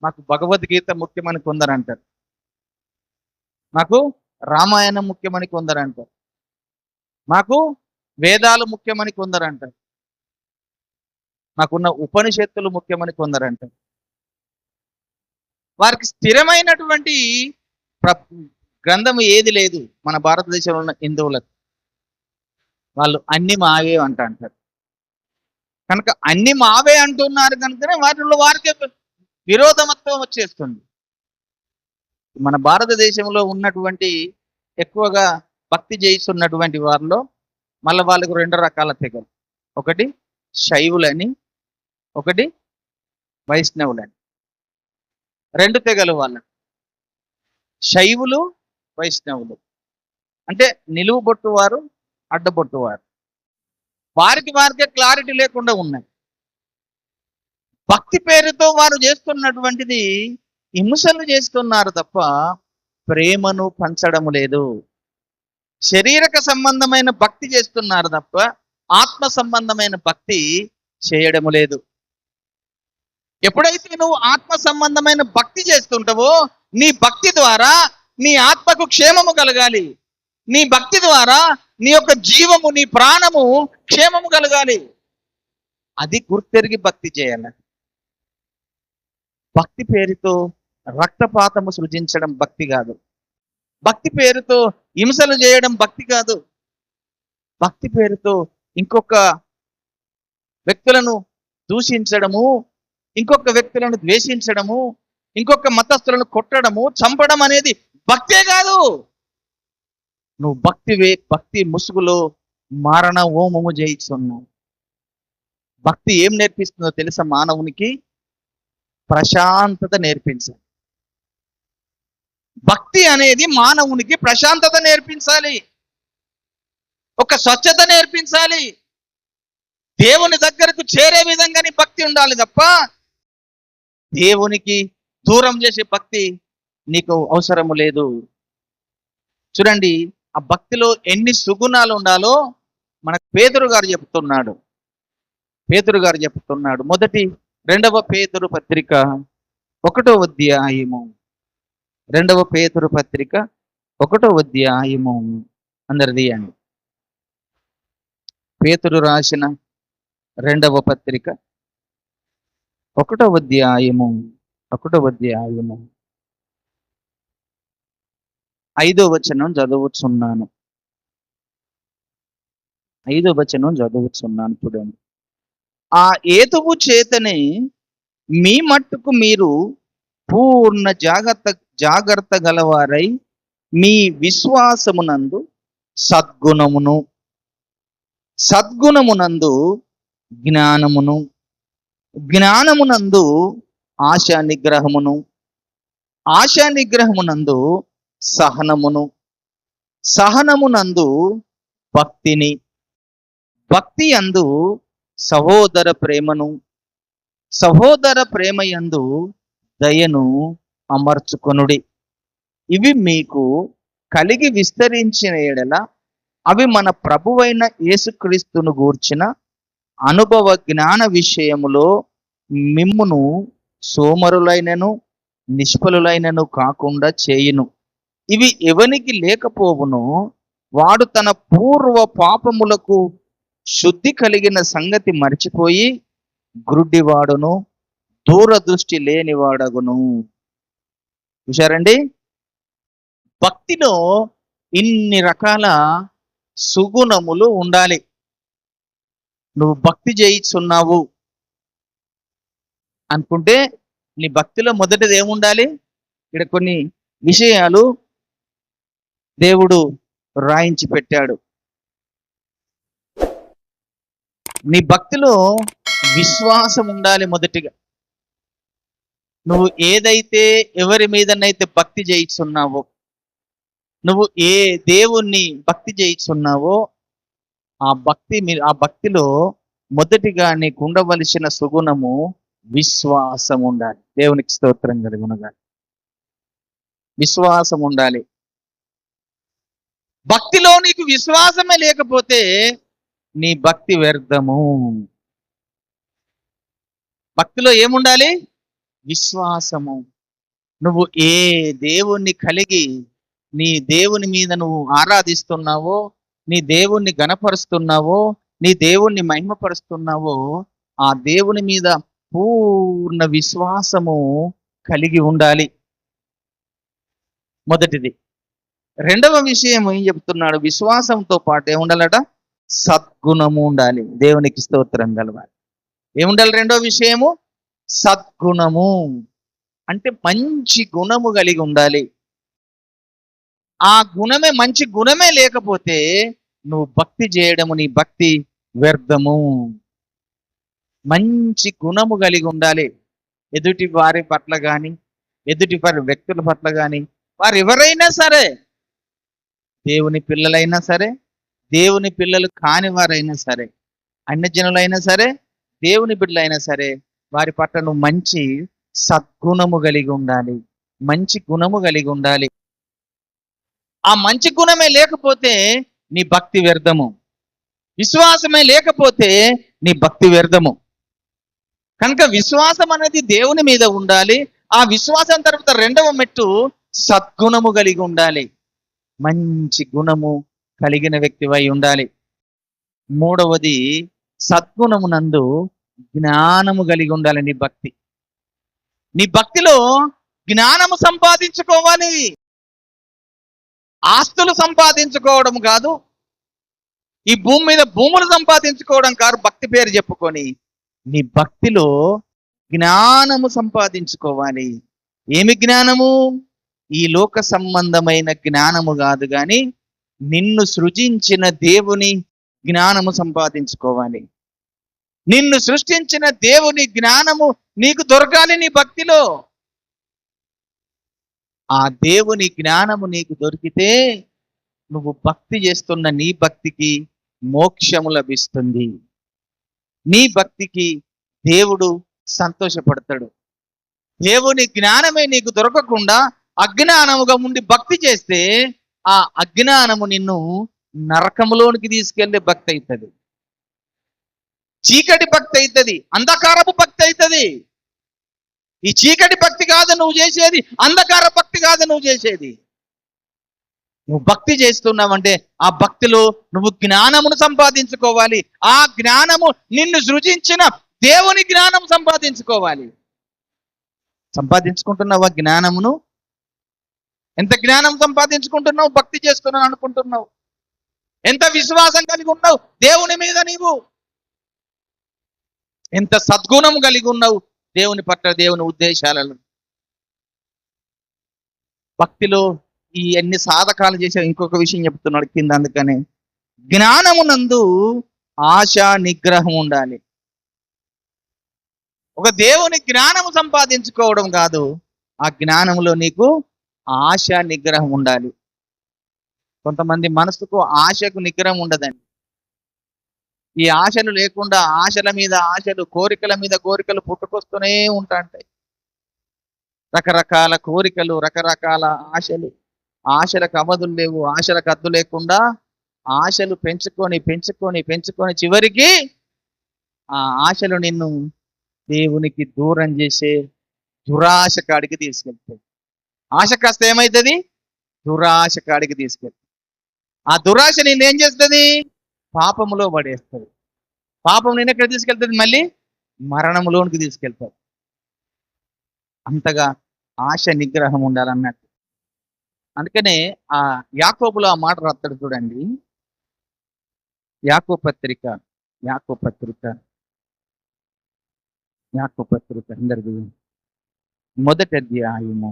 మాకు భగవద్గీత ముఖ్యమని కొందరంటారు, మాకు రామాయణం ముఖ్యమని కొందరంటారు, మాకు వేదాలు ముఖ్యమని కొందరంటారు, మాకున్న ఉపనిషత్తులు ముఖ్యమని కొందరంటారు. వారికి స్థిరమైనటువంటి గ్రంథం ఏది లేదు మన భారతదేశంలో ఉన్న హిందువులకు. వాళ్ళు అన్ని మావే అంటారు. కనుక అన్ని మావే అంటున్నారు కనుకనే వాటిలో వారికి విరోధమత్వం వచ్చేస్తుంది. మన భారతదేశంలో ఉన్నటువంటి ఎక్కువగా భక్తి చేయిస్తున్నటువంటి వారిలో మళ్ళీ వాళ్ళకు 2 రకాల తెగలు, ఒకటి శైవులని, ఒకటి వైష్ణవులని. 2 తెగలు వాళ్ళకు, శైవులు వైష్ణవులు. అంటే నిలువు బొట్టు వారు, అడ్డబొట్టు వారు. వారికే క్లారిటీ లేకుండా ఉన్నాయి. భక్తి పేరుతో వారు చేస్తున్నటువంటిది హింసలు చేస్తున్నారు తప్ప ప్రేమను పంచడము లేదు. శరీరక సంబంధమైన భక్తి చేస్తున్నారు తప్ప ఆత్మ సంబంధమైన భక్తి చేయడము లేదు. ఎప్పుడైతే నువ్వు ఆత్మ సంబంధమైన భక్తి చేస్తుంటావో నీ భక్తి ద్వారా నీ ఆత్మకు క్షేమము కలగాలి, నీ భక్తి ద్వారా నీ యొక్క జీవము, నీ ప్రాణము క్షేమము కలగాలి. అది గుర్తెరిగి భక్తి చేయాలి. భక్తి పేరుతో రక్తపాతము సృజించడం భక్తి కాదు, భక్తి పేరుతో హింసలు చేయడం భక్తి కాదు, భక్తి పేరుతో ఇంకొక వ్యక్తులను దూషించడము, ఇంకొక వ్యక్తులను ద్వేషించడము, ఇంకొక మతస్థులను కొట్టడము, చంపడం అనేది భక్తే కాదు. నువ్వు భక్తి ముసుగులో మారణ హోమము చేయిస్తున్నావు. భక్తి ఏం నేర్పిస్తుందో తెలుసా? మానవునికి ప్రశాంతత నేర్పించాలి. భక్తి అనేది మానవునికి ప్రశాంతత నేర్పించాలి, ఒక స్వచ్ఛత నేర్పించాలి. దేవుని దగ్గరకు చేరే విధంగానే భక్తి ఉండాలి తప్ప దేవునికి దూరం చేసే భక్తి నీకు అవసరము లేదు. చూడండి, ఆ భక్తిలో ఎన్ని సుగుణాలు ఉండాలో మన పేతురు గారు చెప్తున్నాడు. మొదటి 2వ పేతురు పత్రిక 1వ అధ్యాయము, 2వ పేతురు పత్రిక 1వ అధ్యాయము. అందరిది అండి, పేతురు రాసిన 2వ పత్రిక 1వ అధ్యాయము 5వ వచనం చదువుతున్నాను. 5వ వచనం చదువుతున్నాను చూడండి. ఆ హేతువు చేతనే మీ మట్టుకు మీరు పూర్ణ జాగ్రత్త గలవారై మీ విశ్వాసమునందు సద్గుణమునందు జ్ఞానమునందు ఆశా నిగ్రహమునందు సహనమునందు భక్తిని, భక్తి యందు సహోదర ప్రేమయందు దయను అమర్చుకొనుడి. ఇవి మీకు కలిగి విస్తరించిన ఎడల అవి మన ప్రభువైన యేసుక్రీస్తును గూర్చిన అనుభవ జ్ఞాన విషయములో మిమ్మును సోమరులైనను నిష్ఫలులైనను కాకుండా చేయును. ఇవి ఎవనికి లేకపోవునో వాడు తన పూర్వ పాపములకు శుద్ధి కలిగిన సంగతి మర్చిపోయి గ్రుడ్డివాడును, దూరదృష్టి లేనివాడగును. చూశారండి, భక్తిలో ఇన్ని రకాల సుగుణములు ఉండాలి. నువ్వు భక్తి చేయిస్తున్నావు అనుకుంటే నీ భక్తిలో మొదటిది ఏముండాలి? ఇక్కడ కొన్ని విషయాలు దేవుడు రాయించి పెట్టాడు. నీ భక్తిలో విశ్వాసం ఉండాలి మొదటిగా. నువ్వు ఏదైతే ఎవరి మీదనైతే భక్తి చేయిస్తున్నావో, నువ్వు ఏ దేవుణ్ణి భక్తి చేయిస్తున్నావో ఆ భక్తిలో మొదటిగా నీకు ఉండవలసిన సుగుణము విశ్వాసం ఉండాలి. దేవునికి స్తోత్రం కలుగునుగా. విశ్వాసం ఉండాలి. భక్తిలో నీకు విశ్వాసమే లేకపోతే నీ భక్తి వ్యర్థము. భక్తిలో ఏముండాలి? విశ్వాసము. నువ్వు ఏ దేవుణ్ణి కలిగి నీ దేవుని మీద నువ్వు ఆరాధిస్తున్నావో, నీ దేవుణ్ణి గణపరుస్తున్నావో, నీ దేవుణ్ణి మహిమపరుస్తున్నావో, ఆ దేవుని మీద పూర్ణ విశ్వాసము కలిగి ఉండాలి. మొదటిది. రెండవ విషయం ఏం చెప్తున్నాడు? విశ్వాసంతో పాటు ఏముండాలట? సద్గుణము ఉండాలి. దేవునికి స్తోత్రం కలవాలి. ఏముండాలి? రెండవ విషయము సద్గుణము. అంటే మంచి గుణము కలిగి ఉండాలి. ఆ గుణమే, మంచి గుణమే లేకపోతే నువ్వు భక్తి చేయడము, నీ భక్తి వ్యర్థము. మంచి గుణము కలిగి ఉండాలి. ఎదుటి వారి పట్ల కానీ, ఎదుటి వారి వ్యక్తుల పట్ల కానీ, వారు ఎవరైనా సరే, దేవుని పిల్లలైనా సరే, దేవుని పిల్లలు కాని వారైనా సరే, అన్యజనులైనా సరే, దేవుని బిడ్డలైనా సరే, వారి పట్ల నువ్వు మంచి సద్గుణము కలిగి ఉండాలి. మంచి గుణము కలిగి ఉండాలి. ఆ మంచి గుణమే లేకపోతే నీ భక్తి వ్యర్థము. విశ్వాసమే లేకపోతే నీ భక్తి వ్యర్థము. కనుక విశ్వాసం అనేది దేవుని మీద ఉండాలి. ఆ విశ్వాసం తర్వాత రెండవ మెట్టు సద్గుణము కలిగి ఉండాలి. మంచి గుణము కలిగిన వ్యక్తివై ఉండాలి. మూడవది, సద్గుణమునందు జ్ఞానము కలిగి ఉండాలి. నీ భక్తిలో జ్ఞానము సంపాదించుకోవాలి. ఆస్తులు సంపాదించుకోవడం కాదు, ఈ భూమి మీద భూములు సంపాదించుకోవడం కాదు. భక్తి పేరు చెప్పుకొని నీ భక్తిలో జ్ఞానము సంపాదించుకోవాలి. ఏమి జ్ఞానము? ఈ లోక సంబంధమైన జ్ఞానము కాదు, కానీ నిన్ను సృజించిన దేవుని జ్ఞానము సంపాదించుకోవాలి. నిన్ను సృష్టించిన దేవుని జ్ఞానము నీకు దొరకాలి నీ భక్తిలో. ఆ దేవుని జ్ఞానము నీకు దొరికితే నువ్వు భక్తి చేస్తున్న నీ భక్తికి మోక్షము లభిస్తుంది. నీ భక్తికి దేవుడు సంతోషపడతాడు. దేవుని జ్ఞానమే నీకు దొరకకుండా అజ్ఞానముగా ఉండి భక్తి చేస్తే ఆ అజ్ఞానము నిన్ను నరకములోనికి తీసుకెళ్లే భక్తి అవుతుంది. చీకటి భక్తి అవుతుంది, అంధకారపు భక్తి అవుతుంది. ఈ చీకటి భక్తి కాదు నువ్వు చేసేది, అంధకార భక్తి కాదు నువ్వు చేసేది. నువ్వు భక్తి చేస్తున్నావంటే ఆ భక్తిలో నువ్వు జ్ఞానమును సంపాదించుకోవాలి. ఆ జ్ఞానము నిన్ను సృజించిన దేవుని జ్ఞానం సంపాదించుకోవాలి. సంపాదించుకుంటున్నావా జ్ఞానమును? ఎంత జ్ఞానం సంపాదించుకుంటున్నావు? భక్తి చేస్తున్నావు అనుకుంటున్నావు? ఎంత విశ్వాసం కలిగి ఉన్నావు దేవుని మీద? నీవు ఎంత సద్గుణం కలిగి ఉన్నావు దేవుని పట్ల, దేవుని ఉద్దేశాలను? భక్తిలో ఈ అన్ని సాధకాలు చేసే ఇంకొక విషయం చెప్తున్నాడు కింద. అందుకనే జ్ఞానమునందు ఆశ నిగ్రహం ఉండాలి. ఒక దేవుని జ్ఞానము సంపాదించుకోవడం కాదు, ఆ జ్ఞానములో నీకు ఆశ నిగ్రహం ఉండాలి. కొంతమంది మనసుకు ఆశకు నిగ్రహం ఉండదండి. ఈ ఆశలు లేకుండా ఆశల మీద ఆశలు, కోరికల మీద కోరికలు పుట్టుకొస్తూనే ఉంటాయి. రకరకాల కోరికలు, రకరకాల ఆశలు. ఆశలకు అవధులు లేవు. ఆశలకు అద్దు లేకుండా ఆశలు పెంచుకొని పెంచుకొని పెంచుకొని చివరికి ఆ ఆశలు నిన్ను దేవునికి దూరం చేసే దురాశ కాడికి తీసుకెళ్తాయి. ఆశ కాస్త ఏమవుతుంది? దురాశ కాడికి తీసుకెళ్తాయి. ఆ దురాశ నిన్నేం చేస్తుంది? పాపములో పడేస్తుంది. పాపం నేను ఎక్కడ తీసుకెళ్తుంది? మళ్ళీ మరణములోనికి తీసుకెళ్తాడు. అంతగా ఆశ నిగ్రహం ఉండాలన్నట్టు. అందుకనే ఆ యాకోబులో ఆ మాట రాస్తాడు చూడండి. యాకోబు పత్రిక అందరిది మొదటి అధ్యాయము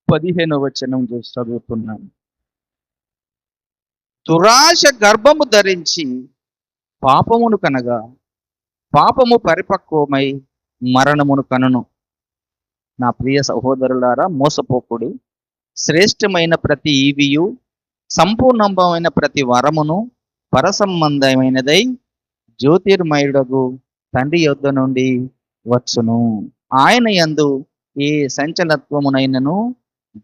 15వ వచనం చూసి చదువుతున్నాను. దురాశ గర్భము ధరించి పాపమును కనగా పాపము పరిపక్వమై మరణమును కనును. నా ప్రియ సహోదరులారా, మోసపోకుడి. శ్రేష్టమైన ప్రతి ఈవియు సంపూర్ణమైన ప్రతి వరమును పరసంబంధమైనదై జ్యోతిర్మయుడగు తండ్రి యొద్ద నుండి వచ్చును. ఆయన యందు ఏ సంచలత్వమునైనను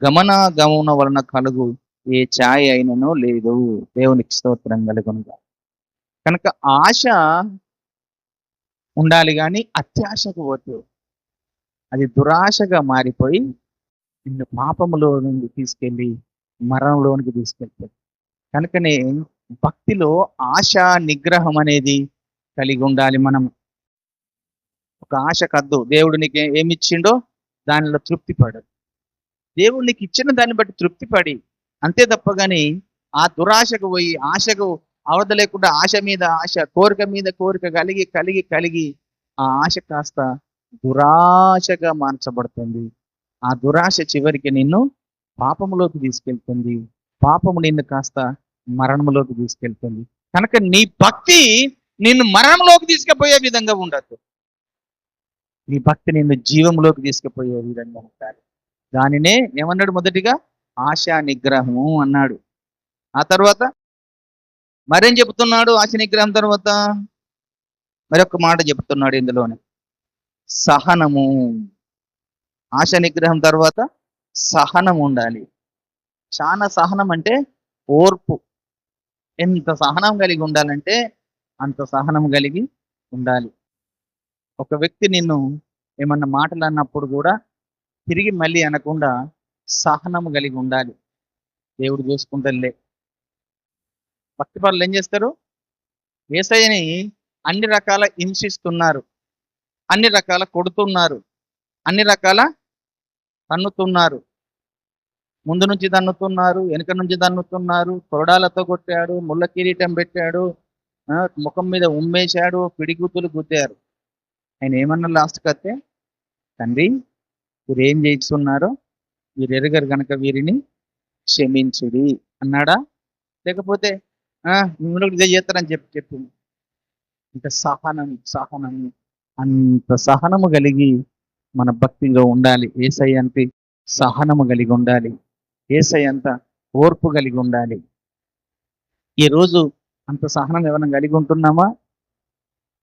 గమనాగమన వలన కలుగు ఏ ఛాయ అయినను లేదు. దేవునికి స్తోత్రం కలుగునుగా. కనుక ఆశ ఉండాలి, కానీ అత్యాశకు పోతే అది దురాశగా మారిపోయి నిన్ను పాపములో నుండి తీసుకెళ్ళి మరణంలోనికి తీసుకెళ్తాడు. కనుకనే భక్తిలో ఆశ నిగ్రహం అనేది కలిగి ఉండాలి. మనం ఒక ఆశ కద్దు. దేవుడు నీకు ఏమిచ్చిండో దానిలో తృప్తి పడు. దేవుడు నీకు ఇచ్చిన దాన్ని బట్టి తృప్తి పడి, అంతే తప్ప కానీ ఆ దురాశకు పోయి ఆశకు అవధ లేకుండా ఆశ మీద ఆశ, కోరిక మీద కోరిక కలిగి కలిగి కలిగి ఆ ఆశ కాస్త దురాశగా మార్చబడుతుంది. ఆ దురాశ చివరికి నిన్ను పాపములోకి తీసుకెళ్తుంది. పాపము నిన్ను కాస్త మరణములోకి తీసుకెళ్తుంది. కనుక నీ భక్తి నిన్ను మరణంలోకి తీసుకుపోయే విధంగా ఉండదు. నీ భక్తి నిన్ను జీవంలోకి తీసుకుపోయే విధంగా ఉండాలి. దానినే ఏమన్నాడు? మొదటిగా ఆశా నిగ్రహము అన్నాడు. ఆ తర్వాత మరేం చెబుతున్నాడు? ఆశ నిగ్రహం తర్వాత మరొక మాట చెబుతున్నాడు ఇందులోనే, సహనము. ఆశ నిగ్రహం తర్వాత సహనం ఉండాలి. చాలా సహనం అంటే ఓర్పు. ఎంత సహనం కలిగి ఉండాలంటే అంత సహనం కలిగి ఉండాలి. ఒక వ్యక్తి నిన్ను ఏమన్నా మాటలు అన్నప్పుడు కూడా తిరిగి మళ్ళీ అనకుండా సహనం కలిగి ఉండాలి. దేవుడు చూసుకుంటలే. భక్తి పరులు ఏం చేస్తారు? యేసయ్యని అన్ని రకాల హింసిస్తున్నారు, అన్ని రకాల కొడుతున్నారు, అన్ని రకాల తన్నుతున్నారు. ముందు నుంచి తన్నుతున్నారు, వెనుక నుంచి తన్నుతున్నారు, తొడాలతో కొట్టాడు, ముళ్ళ కిరీటం పెట్టాడు, ముఖం మీద ఉమ్మేశాడు, పిడిగుతులు గుద్దారు. ఆయన ఏమన్నా లాస్ట్కి వస్తే, తండ్రి వీరు ఏం చేస్తున్నారో వీరు ఎరుగరు కనుక వీరిని క్షమించుడి అన్నాడా? లేకపోతే మిమ్మల్ని ఇదే చేస్తారని చెప్పింది. ఇంత సహనం అంత సహనము కలిగి మన భక్తిలో ఉండాలి. యేసయ్య అంత సహనము కలిగి ఉండాలి. యేసయ్య అంత ఓర్పు కలిగి ఉండాలి. ఈరోజు అంత సహనం ఏమైనా కలిగి ఉంటున్నామా?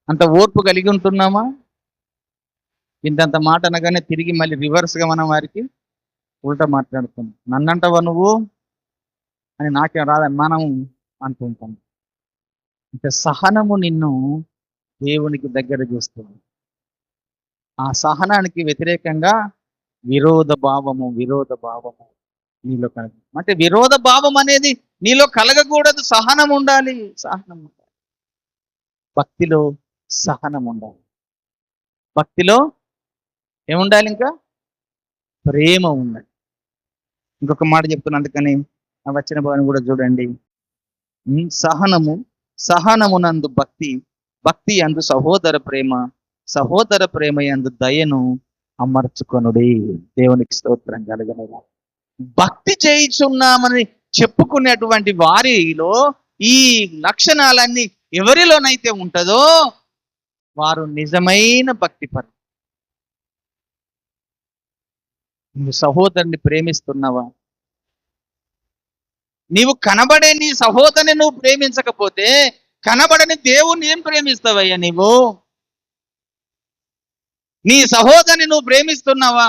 అంత ఓర్పు కలిగి ఉంటున్నామా? ఇంతంత మాట అనగానే తిరిగి మళ్ళీ రివర్స్గా మనం వారికి ఉల్టా మాట్లాడుతున్నాం. నన్నంటవా నువ్వు అని నాకేం రాదని మనం అంటుంటాం. ఇంత సహనము నిన్ను దేవునికి దగ్గర చేస్తుంది. ఆ సహనానికి వ్యతిరేకంగా విరోధ భావము నీలో కలగదు. అంటే విరోధ భావం అనేది నీలో కలగకూడదు. సహనం ఉండాలి. భక్తిలో సహనం ఉండాలి. భక్తిలో ఏముండాలి? ఇంకా ప్రేమ ఉండాలి. ఇంకొక మాట చెప్తున్నా, అందుకని ఆ వచ్చిన భావన కూడా చూడండి. సహనమునందు భక్తి అందు సహోదర ప్రేమ యందు దయను అమర్చుకొనుడి. దేవునికి స్తోత్రం కలుగునుగా. భక్తి చేయుచున్నామని చెప్పుకునేటువంటి వారిలో ఈ లక్షణాలన్నీ ఎవరిలోనైతే ఉంటుందో వారు నిజమైన భక్తి పరులు. నువ్వు సహోదరుని ప్రేమిస్తున్నావా? నీవు కనబడే నీ సహోదరుని నువ్వు ప్రేమించకపోతే కనబడని దేవుణ్ణి ఏం ప్రేమిస్తావయ్యా నీవు? నీ సహోదరుని నువ్వు ప్రేమిస్తున్నావా?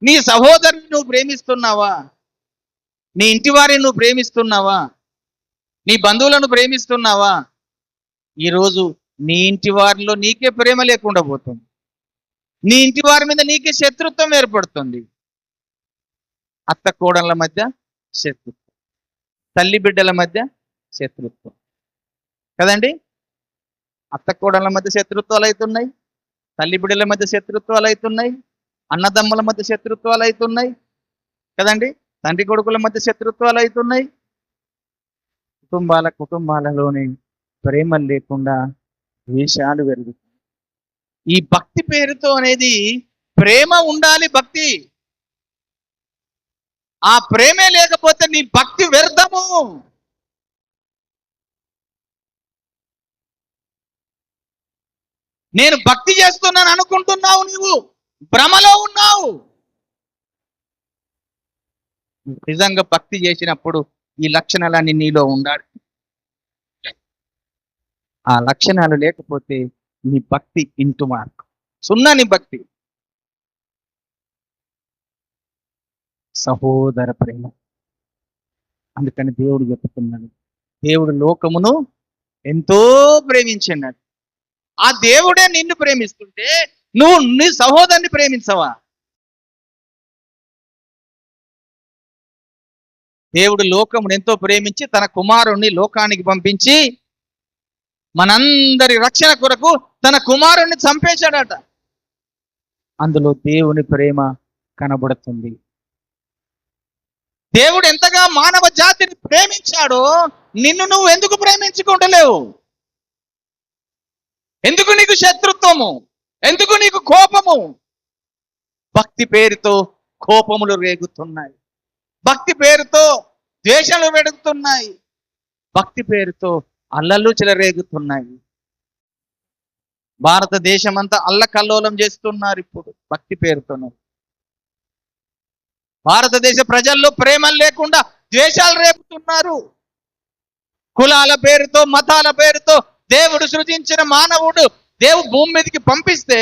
నీ సహోదరుని నువ్వు ప్రేమిస్తున్నావా? నీ ఇంటి వారిని నువ్వు ప్రేమిస్తున్నావా? నీ బంధువులను ప్రేమిస్తున్నావా? ఈరోజు నీ ఇంటి వారిలో నీకే ప్రేమ లేకుండా పోతుంది. నీ ఇంటి వారి మీద నీకే శత్రుత్వం ఏర్పడుతుంది. అత్త కోడళ్ళ మధ్య శత్రుత్వం, తల్లి బిడ్డల మధ్య శత్రుత్వం కదండి. అత్త కోడళ్ళ మధ్య శత్రుత్వాలు అవుతున్నాయి, తల్లి బిడ్డల మధ్య శత్రుత్వాలు అవుతున్నాయి, అన్నదమ్ముల మధ్య శత్రుత్వాలు అవుతున్నాయి కదండి. తండ్రి కొడుకుల మధ్య శత్రుత్వాలు అవుతున్నాయి. కుటుంబాలలోని ప్రేమ లేకుండా ద్వేషాలు పెరుగుతాయి. ఈ భక్తి పేరుతో అనేది ప్రేమ ఉండాలి. భక్తి, ఆ ప్రేమే లేకపోతే నీ భక్తి వ్యర్థము. నేను భక్తి చేస్తున్నాను అనుకుంటున్నావు, నీవు భ్రమలో ఉన్నావు. నిజంగా భక్తి చేసినప్పుడు ఈ లక్షణాలన్నీ నీలో ఉండాలి. ఆ లక్షణాలు లేకపోతే నీ భక్తి ఇంటూ మార్క్, సున్నా నీ భక్తి. సహోదర ప్రేమ. అందుకని దేవుడు చెప్తున్నాడు, దేవుడు లోకమును ఎంతో ప్రేమించినాడు. ఆ దేవుడే నిన్ను ప్రేమిస్తుంటే నువ్వు నీ సహోదరుని ప్రేమించవా? దేవుడు లోకమును ఎంతో ప్రేమించి తన కుమారుణ్ణి లోకానికి పంపించి మనందరి రక్షణ కొరకు తన కుమారుణ్ణి చంపేశాడట. అందులో దేవుని ప్రేమ కనబడుతుంది. దేవుడు ఎంతగా మానవ జాతిని ప్రేమించాడో నిన్ను నువ్వు ఎందుకు ప్రేమించుకుంటలేవు? ఎందుకు నీకు శత్రుత్వము? ఎందుకు నీకు కోపము? భక్తి పేరుతో కోపములు రేగుతున్నాయి, భక్తి పేరుతో ద్వేషాలు వెడుగుతున్నాయి, భక్తి పేరుతో అల్లలు చెలరేగుతున్నాయి. భారతదేశం అంతా అల్లకల్లోలం చేస్తున్నారు ఇప్పుడు భక్తి పేరుతోనే. భారతదేశ ప్రజల్లో ప్రేమలు లేకుండా ద్వేషాలు రేపుతున్నారు. కులాల పేరుతో, మతాల పేరుతో దేవుడు సృజించిన మానవుడు దేవుడు భూమి మీదకి పంపిస్తే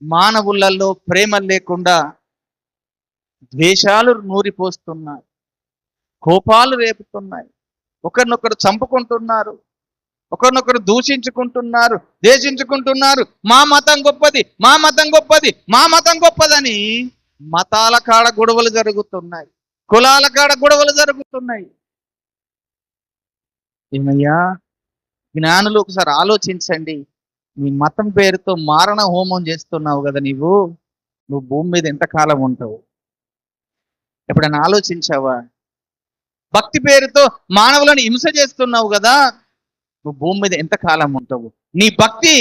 మానవులలో ప్రేమలు లేకుండా ద్వేషాలు నూరిపోస్తున్నాయి, కోపాలు రేపుతున్నాయి, ఒకరినొకరు చంపుకుంటున్నారు, ఒకరినొకరు దూషించుకుంటున్నారు, ద్వేషించుకుంటున్నారు. మా మతం గొప్పది, మా మతం గొప్పది, మా మతం గొప్పదని మతాల కాడ గొడవలు జరుగుతున్నాయి, కులాల కాడ గొడవలు జరుగుతున్నాయి. ఏమయ్యా జ్ఞానులు, ఒకసారి ఆలోచించండి. నీ మతం పేరుతో మారణ హోమం చేస్తున్నావు కదా, నువ్వు భూమి మీద ఎంతకాలం ఉంటావు? ఎప్పుడైనా ఆలోచించావా? భక్తి పేరుతో మానవులను హింస చేస్తున్నావు కదా, నువ్వు భూమి మీద ఎంతకాలం ఉంటావు? నీ భక్తి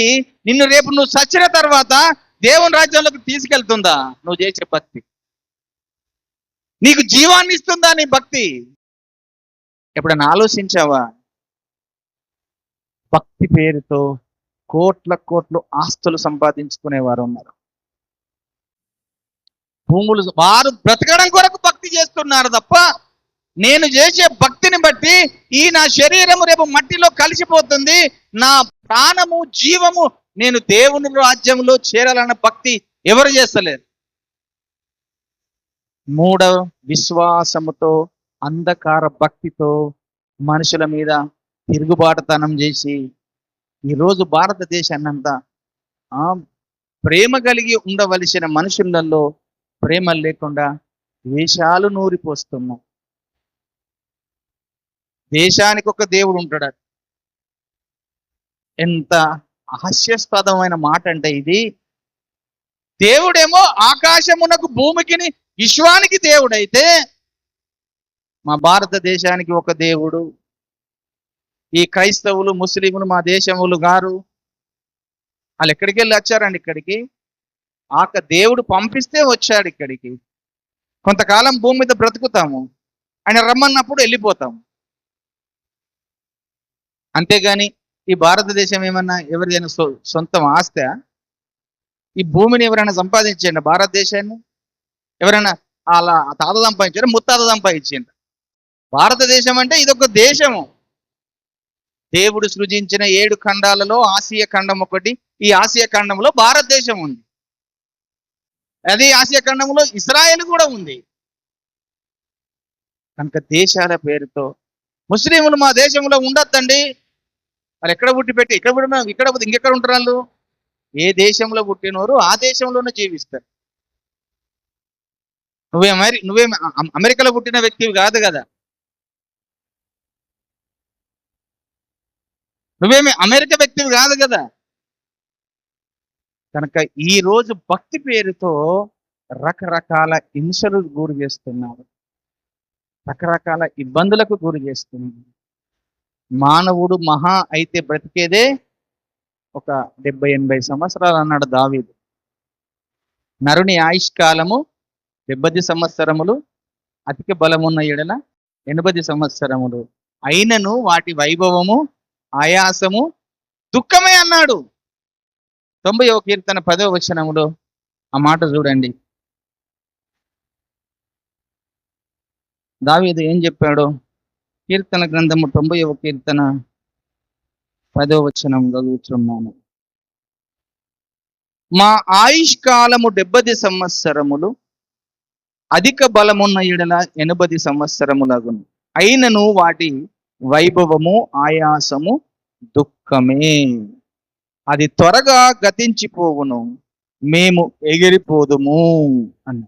నిన్ను రేపు నువ్వు చచ్చిన తర్వాత దేవుని రాజ్యంలోకి తీసుకెళ్తుందా? నువ్వు చేసే భక్తి నీకు జీవాన్ని ఇస్తుందా? నీ భక్తి ఎప్పుడైనా ఆలోచించావా? భక్తి పేరుతో కోట్ల ఆస్తులు సంపాదించుకునేవారు ఉన్నారు. భూములు వారు బ్రతకడం కొరకు భక్తి చేస్తున్నారు తప్ప, నేను చేసే భక్తిని బట్టి నా శరీరము రేపు మట్టిలో కలిసిపోతుంది, నా ప్రాణము జీవము నేను దేవుని రాజ్యంలో చేరాలన్న భక్తి ఎవరు చేస్తలేరు. మూఢ విశ్వాసముతో, అంధకార భక్తితో మనుషుల మీద తిరుగుబాటుతనం చేసి ఈరోజు భారతదేశాన్నంతా ప్రేమ కలిగి ఉండవలసిన మనుషులలో ప్రేమ లేకుండా ద్వేషాలు నూరిపోస్తున్నాయి. దేశానికి ఒక దేవుడు ఉంటాడు. ఎంత హాస్యాస్పదమైన మాట అంటే ఇది. దేవుడేమో ఆకాశమునకు భూమికిని విశ్వానికి దేవుడైతే మా భారతదేశానికి ఒక దేవుడు. ఈ క్రైస్తవులు ముస్లింలు మా దేశములు గారు వాళ్ళు ఎక్కడికి వెళ్ళి వచ్చారండి? ఇక్కడికి దేవుడు పంపిస్తే వచ్చాడు ఇక్కడికి. కొంతకాలం భూమి మీద బ్రతుకుతాము, ఆయన రమ్మన్నప్పుడు వెళ్ళిపోతాము. అంతేగాని ఈ భారతదేశం ఏమన్నా ఎవరిదైనా సొంతం ఆస్తా? ఈ భూమిని ఎవరైనా సంపాదించండి? భారతదేశాన్ని ఎవరైనా అలా తాత సంపాదించారు, ముత్తాత సంపాదించండి? భారతదేశం అంటే ఇదొక దేశము. దేవుడు సృజించిన 7 ఖండాలలో ఆసియా ఖండం ఒకటి. ఈ ఆసియా ఖండంలో భారతదేశం ఉంది. అదే ఆసియా ఖండంలో ఇజ్రాయెల్ కూడా ఉంది. కనుక దేశాల పేరుతో ముస్లింలు మా దేశంలో ఉండొద్దండి, వాళ్ళు ఎక్కడ పుట్టి పెట్టి ఇక్కడ ఇంకెక్కడ ఉంటారు వాళ్ళు? ఏ దేశంలో పుట్టినోరు ఆ దేశంలోనే జీవిస్తారు. నువ్వే అమెరికాలో పుట్టిన వ్యక్తివి కాదు కదా, నువ్వేమి అమెరికా వ్యక్తివి కాదు కదా. కనుక ఈ రోజు భక్తి పేరుతో రకరకాల హింసలు గురి చేస్తున్నారు, రకరకాల ఇబ్బందులకు గురి చేస్తున్నారు. మానవుడు మహా అయితే బ్రతికేదే ఒక 70-80 సంవత్సరాలు అన్నాడు దావీదు. నరుని ఆయుష్కాలము 70 సంవత్సరములు, అధిక బలమున్న ఎడల 80 సంవత్సరములు. అయినను వాటి వైభవము, ఆయాసము, దుఃఖమే అన్నాడు. 90వ కీర్తన 10వ వచనములో ఆ మాట చూడండి. దావీదు ఏం చెప్పాడో కీర్తన గ్రంథము 90వ కీర్తన 10వ వచనంలో కూర్చున్నాను. మా ఆయుష్కాలము 70 సంవత్సరములు, అధిక బలమున్న ఎడల 80 సంవత్సరములగును. అయినను వాటి వైభవము, ఆయాసము, దుఃఖమే. అది త్వరగా గతించిపోవును, మేము ఎగిరిపోదుము అన్న.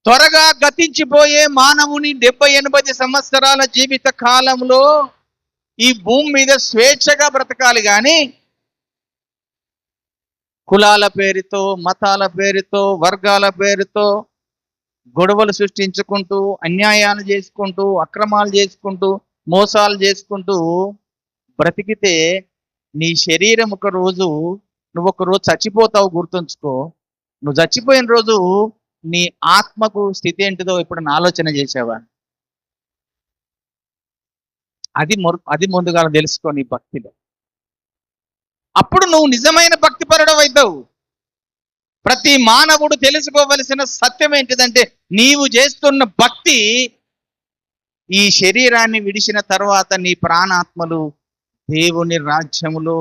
త్వరగా గతించిపోయే మానవుని 70-80 సంవత్సరాల జీవిత కాలంలో ఈ భూమి మీద స్వేచ్ఛగా బ్రతకాలి, కానీ కులాల పేరుతో, మతాల పేరుతో, వర్గాల పేరుతో గొడవలు సృష్టించుకుంటూ, అన్యాయాలు చేసుకుంటూ, అక్రమాలు చేసుకుంటూ, మోసాలు చేసుకుంటూ బ్రతికితే నీ శరీరం ఒక రోజు, నువ్వు ఒక రోజు చచ్చిపోతావు. గుర్తుంచుకో. నువ్వు చచ్చిపోయిన రోజు నీ ఆత్మకు స్థితి ఏంటిదో ఎప్పుడన్నా ఆలోచన చేసావా? అది ముందుగా తెలుసుకో నీ భక్తిలో. అప్పుడు నువ్వు నిజమైన భక్తిపరుడు అవుతావు. ప్రతి మానవుడు తెలుసుకోవలసిన సత్యం ఏంటిదంటే, నీవు చేస్తున్న భక్తి ఈ శరీరాన్ని విడిచిన తర్వాత నీ ప్రాణాత్మలు దేవుని రాజ్యములో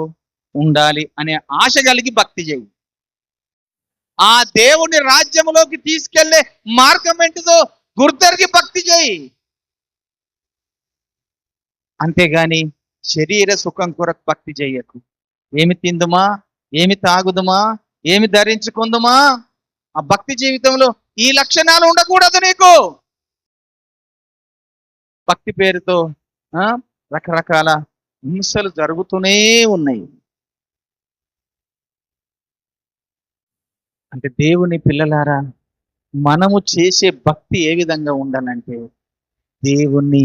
ఉండాలి అనే ఆశ కలిగి భక్తి చేయి. ఆ దేవుని రాజ్యములోకి తీసుకెళ్లే మార్గం ఏంటిదో గుర్తెరిగి భక్తి చేయి. అంతేగాని శరీర సుఖం కొరకు భక్తి చేయకు. ఏమి తిందుమా, ఏమి తాగుదుమా, ఏమి ధరించుకుందుమా, ఆ భక్తి జీవితంలో ఈ లక్షణాలు ఉండకూడదు నీకు. భక్తి పేరుతో రకరకాల హింసలు జరుగుతూనే ఉన్నాయి. అంటే దేవుని పిల్లలారా, మనము చేసే భక్తి ఏ విధంగా ఉండాలంటే దేవుణ్ణి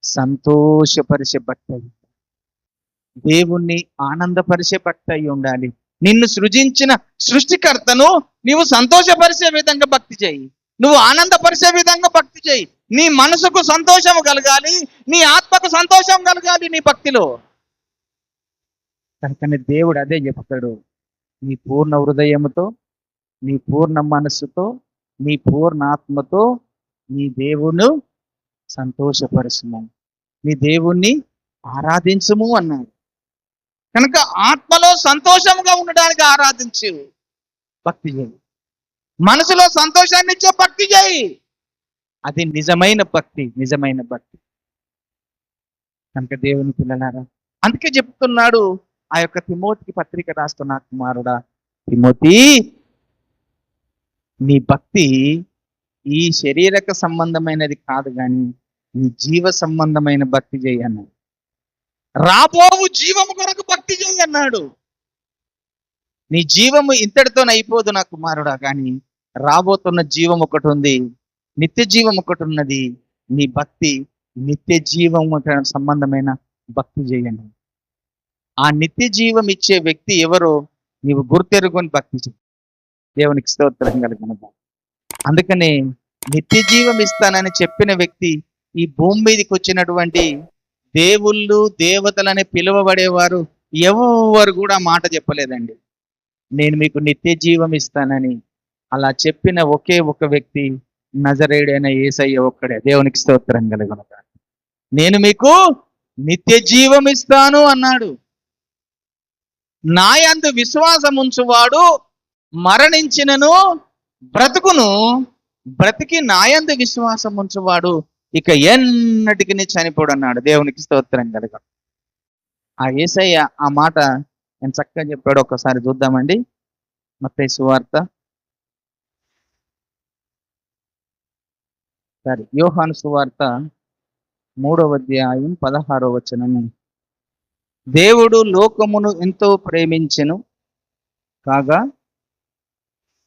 సంతోషపరిచే భక్తి, దేవుణ్ణి ఆనందపరిచే భక్తి అయి ఉండాలి. నిన్ను సృజించిన సృష్టికర్తను నీవు సంతోషపరిచే విధంగా భక్తి చేయి, నువ్వు ఆనందపరిచే విధంగా భక్తి చేయి. నీ మనసుకు సంతోషం కలగాలి, నీ ఆత్మకు సంతోషం కలగాలి నీ భక్తిలో. కనుకనే దేవుడు అదే చెప్తాడు, నీ పూర్ణ హృదయముతో, నీ పూర్ణ మనస్సుతో, నీ పూర్ణ ఆత్మతో నీ దేవుని సంతోషపరచుము, నీ దేవుణ్ణి ఆరాధించుము అన్నాడు. కనుక ఆత్మలో సంతోషంగా ఉండడానికి ఆరాధించు, భక్తి చేయి. మనసులో సంతోషాన్ని ఇచ్చే భక్తి చేయి. అది నిజమైన భక్తి, నిజమైన భక్తి. కనుక దేవుని పిల్లలారా, అందుకే చెప్తున్నాడు ఆ యొక్క తిమోతికి పత్రిక రాస్తున్న కుమారుడా, తిమోతి, నీ భక్తి ఈ శరీరక సంబంధమైనది కాదు, కానీ నీ జీవ సంబంధమైన భక్తి చేయి అన్నాడు. రాబోవు జీవము కొరకు భక్తి చేయి అన్నాడు. నీ జీవము ఇంతటితో అయిపోదు నా కుమారుడా, కానీ రాబోతున్న జీవం ఒకటి ఉంది, నిత్య జీవం ఒకటి ఉన్నది. నీ భక్తి నిత్య జీవం సంబంధమైన భక్తి చేయండి. ఆ నిత్య జీవం ఇచ్చే వ్యక్తి ఎవరో నీవు గుర్తెరుగుని భక్తి చేయి. దేవునికి స్తోత్రం కలుగును. అందుకనే నిత్య జీవం ఇస్తానని చెప్పిన వ్యక్తి ఈ భూమి మీదకి వచ్చినటువంటి దేవుళ్ళు, దేవతలని పిలువబడేవారు ఎవరు కూడా మాట చెప్పలేదండి. నేను మీకు నిత్య జీవం ఇస్తానని అలా చెప్పిన ఒకే ఒక వ్యక్తి నజరేయుడైన యేసయ్య ఒక్కడే. దేవునికి స్తోత్రం కలుగును. నేను మీకు నిత్య జీవం ఇస్తాను అన్నాడు. నా యందు విశ్వాసం ఉంచువాడు మరణించినను బ్రతుకును, బ్రతికి నా యందు విశ్వాసం ఉంచువాడు ఇక ఎన్నటికి చనిపోడు అన్నాడు. దేవునికి స్తోత్రం కలుగును. ఆ యేసయ్య ఆ మాట నేను చక్కగా చెప్పాడు. ఒకసారి చూద్దామండి. మత్తయి సువార్త, యోహాను సువార్త 3వ అధ్యాయం 16వ వచనము. దేవుడు లోకమును ఎంతో ప్రేమించెను కాగా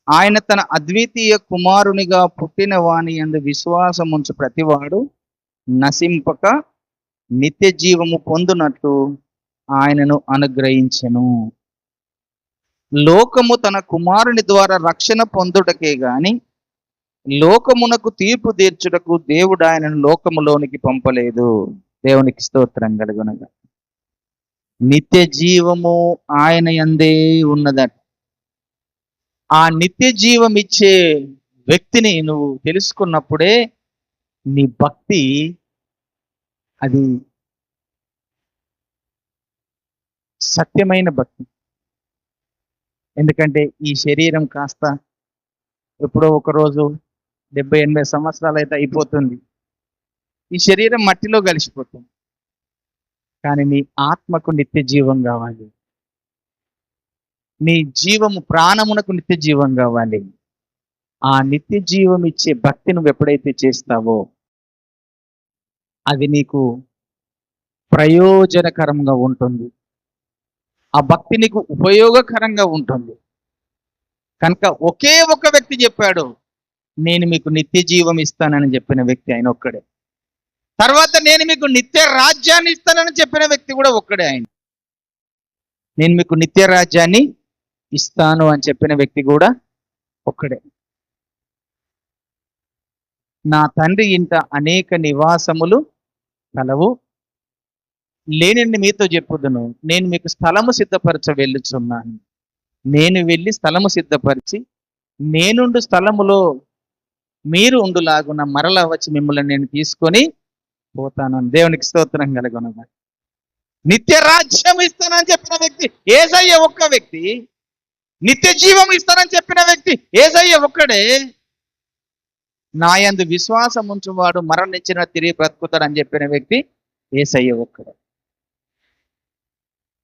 ఆయన తన అద్వితీయ కుమారునిగా పుట్టిన వాని యందు విశ్వాసముంచు ప్రతివాడు నశింపక నిత్య జీవము పొందునట్లు ఆయనను అనుగ్రహించెను. లోకము తన కుమారుని ద్వారా రక్షణ పొందుటకే గాని లోకమునకు తీర్పు తీర్చుటకు దేవుడు ఆయనను లోకములోనికి పంపలేదు. దేవునికి స్తోత్రం కలుగునగా. నిత్య జీవము ఆయన యందే ఉన్నదట. ఆ నిత్య జీవం ఇచ్చే వ్యక్తిని నువ్వు తెలుసుకున్నప్పుడే నీ భక్తి అది సత్యమైన భక్తి. ఎందుకంటే ఈ శరీరం కాస్త ఎప్పుడో ఒకరోజు 70-80 సంవత్సరాలు అయితే అయిపోతుంది. ఈ శరీరం మట్టిలో కలిసిపోతుంది. కానీ నీ ఆత్మకు నిత్య జీవం కావాలి. నీ జీవము ప్రాణమునకు నిత్య జీవం కావాలి. ఆ నిత్య జీవం ఇచ్చే భక్తి నువ్వు ఎప్పుడైతే చేస్తావో అది నీకు ప్రయోజనకరంగా ఉంటుంది. ఆ భక్తి నీకు ఉపయోగకరంగా ఉంటుంది. కనుక ఒకే ఒక వ్యక్తి చెప్పాడు, నేను మీకు నిత్య జీవం ఇస్తానని చెప్పిన వ్యక్తి ఆయన ఒక్కడే. తర్వాత నేను మీకు నిత్య రాజ్యాన్ని ఇస్తానని చెప్పిన వ్యక్తి కూడా ఒక్కడే ఆయన. నేను మీకు నిత్య రాజ్యాన్ని ఇస్తాను అని చెప్పిన వ్యక్తి కూడా ఒక్కడే. నా తండ్రి ఇంట అనేక నివాసములు కలవు, లేనిని మీతో చెప్పుదును. నేను మీకు స్థలము సిద్ధపరచ వెళ్ళుచున్నాను. నేను వెళ్ళి స్థలము సిద్ధపరిచి నేనుండు స్థలములో మీరు ఉండులాగున మరలా వచ్చి మిమ్మల్ని నేను తీసుకొని పోతాను. దేవునికి స్తోత్రం కలుగును. నిత్య రాజ్యం ఇస్తానని చెప్పిన వ్యక్తి యేసయ్య ఒక్క వ్యక్తి. నిత్య జీవం ఇస్తానని చెప్పిన వ్యక్తి యేసయ్య ఒక్కడే. నాయందు విశ్వాసం ఉంచువాడు మరణించిన తిరిగి బ్రతుకుతాడు అని చెప్పిన వ్యక్తి యేసయ్య ఒక్కడే.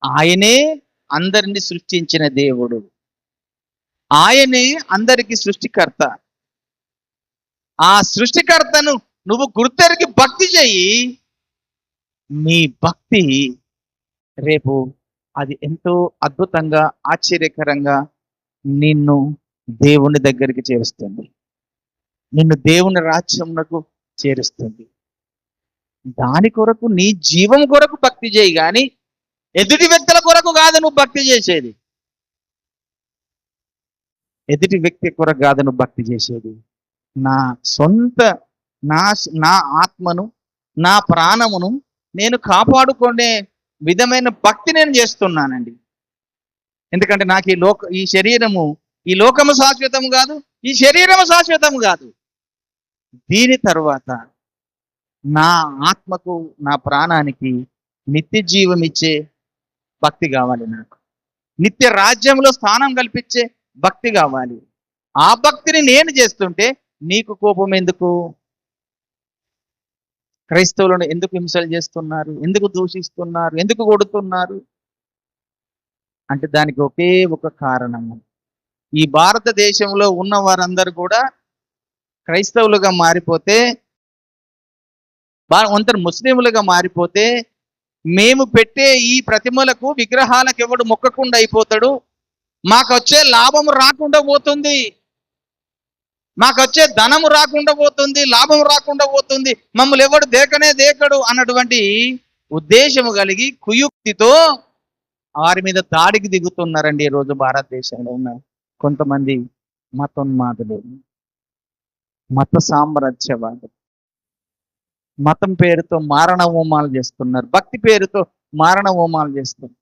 ఆయనే అందరిని సృష్టించిన దేవుడు. ఆయనే అందరికి సృష్టికర్త. ఆ సృష్టికర్తను నువ్వు గుర్తెరిగి భక్తి చెయ్యి. నీ భక్తి రేపు అది ఎంతో అద్భుతంగా ఆశ్చర్యకరంగా నిన్ను దేవుని దగ్గరికి చేరుస్తుంది. నిన్ను దేవుని రాజ్యమునకు చేరుస్తుంది. దాని కొరకు నీ జీవం కొరకు భక్తి చేయి, కానీ ఎదుటి వ్యక్తుల కొరకు కాదు నువ్వు భక్తి చేసేది. ఎదుటి వ్యక్తి కొరకు కాదు నువ్వు భక్తి చేసేది. నా సొంత నా ఆత్మను, నా ప్రాణమును నేను కాపాడుకునే విధమైన భక్తి నేను చేస్తున్నానండి. ఎందుకంటే నాకు ఈ శరీరము, ఈ లోకము శాశ్వతం కాదు, ఈ శరీరము శాశ్వతం కాదు. దీని తర్వాత నా ఆత్మకు, నా ప్రాణానికి నిత్య జీవం ఇచ్చే భక్తి కావాలి. నాకు నిత్య రాజ్యంలో స్థానం కల్పించే భక్తి కావాలి. ఆ భక్తిని నేను చేస్తుంటే నీకు కోపం ఎందుకు? క్రైస్తవులను ఎందుకు హింసలు చేస్తున్నారు? ఎందుకు దూషిస్తున్నారు? ఎందుకు కొడుతున్నారు? అంటే దానికి ఒకే ఒక కారణము. ఈ భారతదేశంలో ఉన్న వారందరూ కూడా క్రైస్తవులుగా మారిపోతే, కొందరు ముస్లింలుగా మారిపోతే, మేము పెట్టే ఈ ప్రతిమలకు, విగ్రహాలకు ఎవడు మొక్కకుండా అయిపోతాడు, మాకు వచ్చే లాభము రాకుండా పోతుంది, మాకు వచ్చే ధనము రాకుండా పోతుంది, లాభం రాకుండా పోతుంది, మమ్మల్ని ఎవడు దేకడు అన్నటువంటి ఉద్దేశము కలిగి కుయుక్తితో వారి మీద దాడికి దిగుతున్నారండి. ఈరోజు భారతదేశంలో ఉన్న కొంతమంది మతోన్మాదులు, మత సామ్రాజ్యవాదులు మతం పేరుతో మారణ హోమాలు చేస్తున్నారు, భక్తి పేరుతో మారణ హోమాలు చేస్తున్నారు.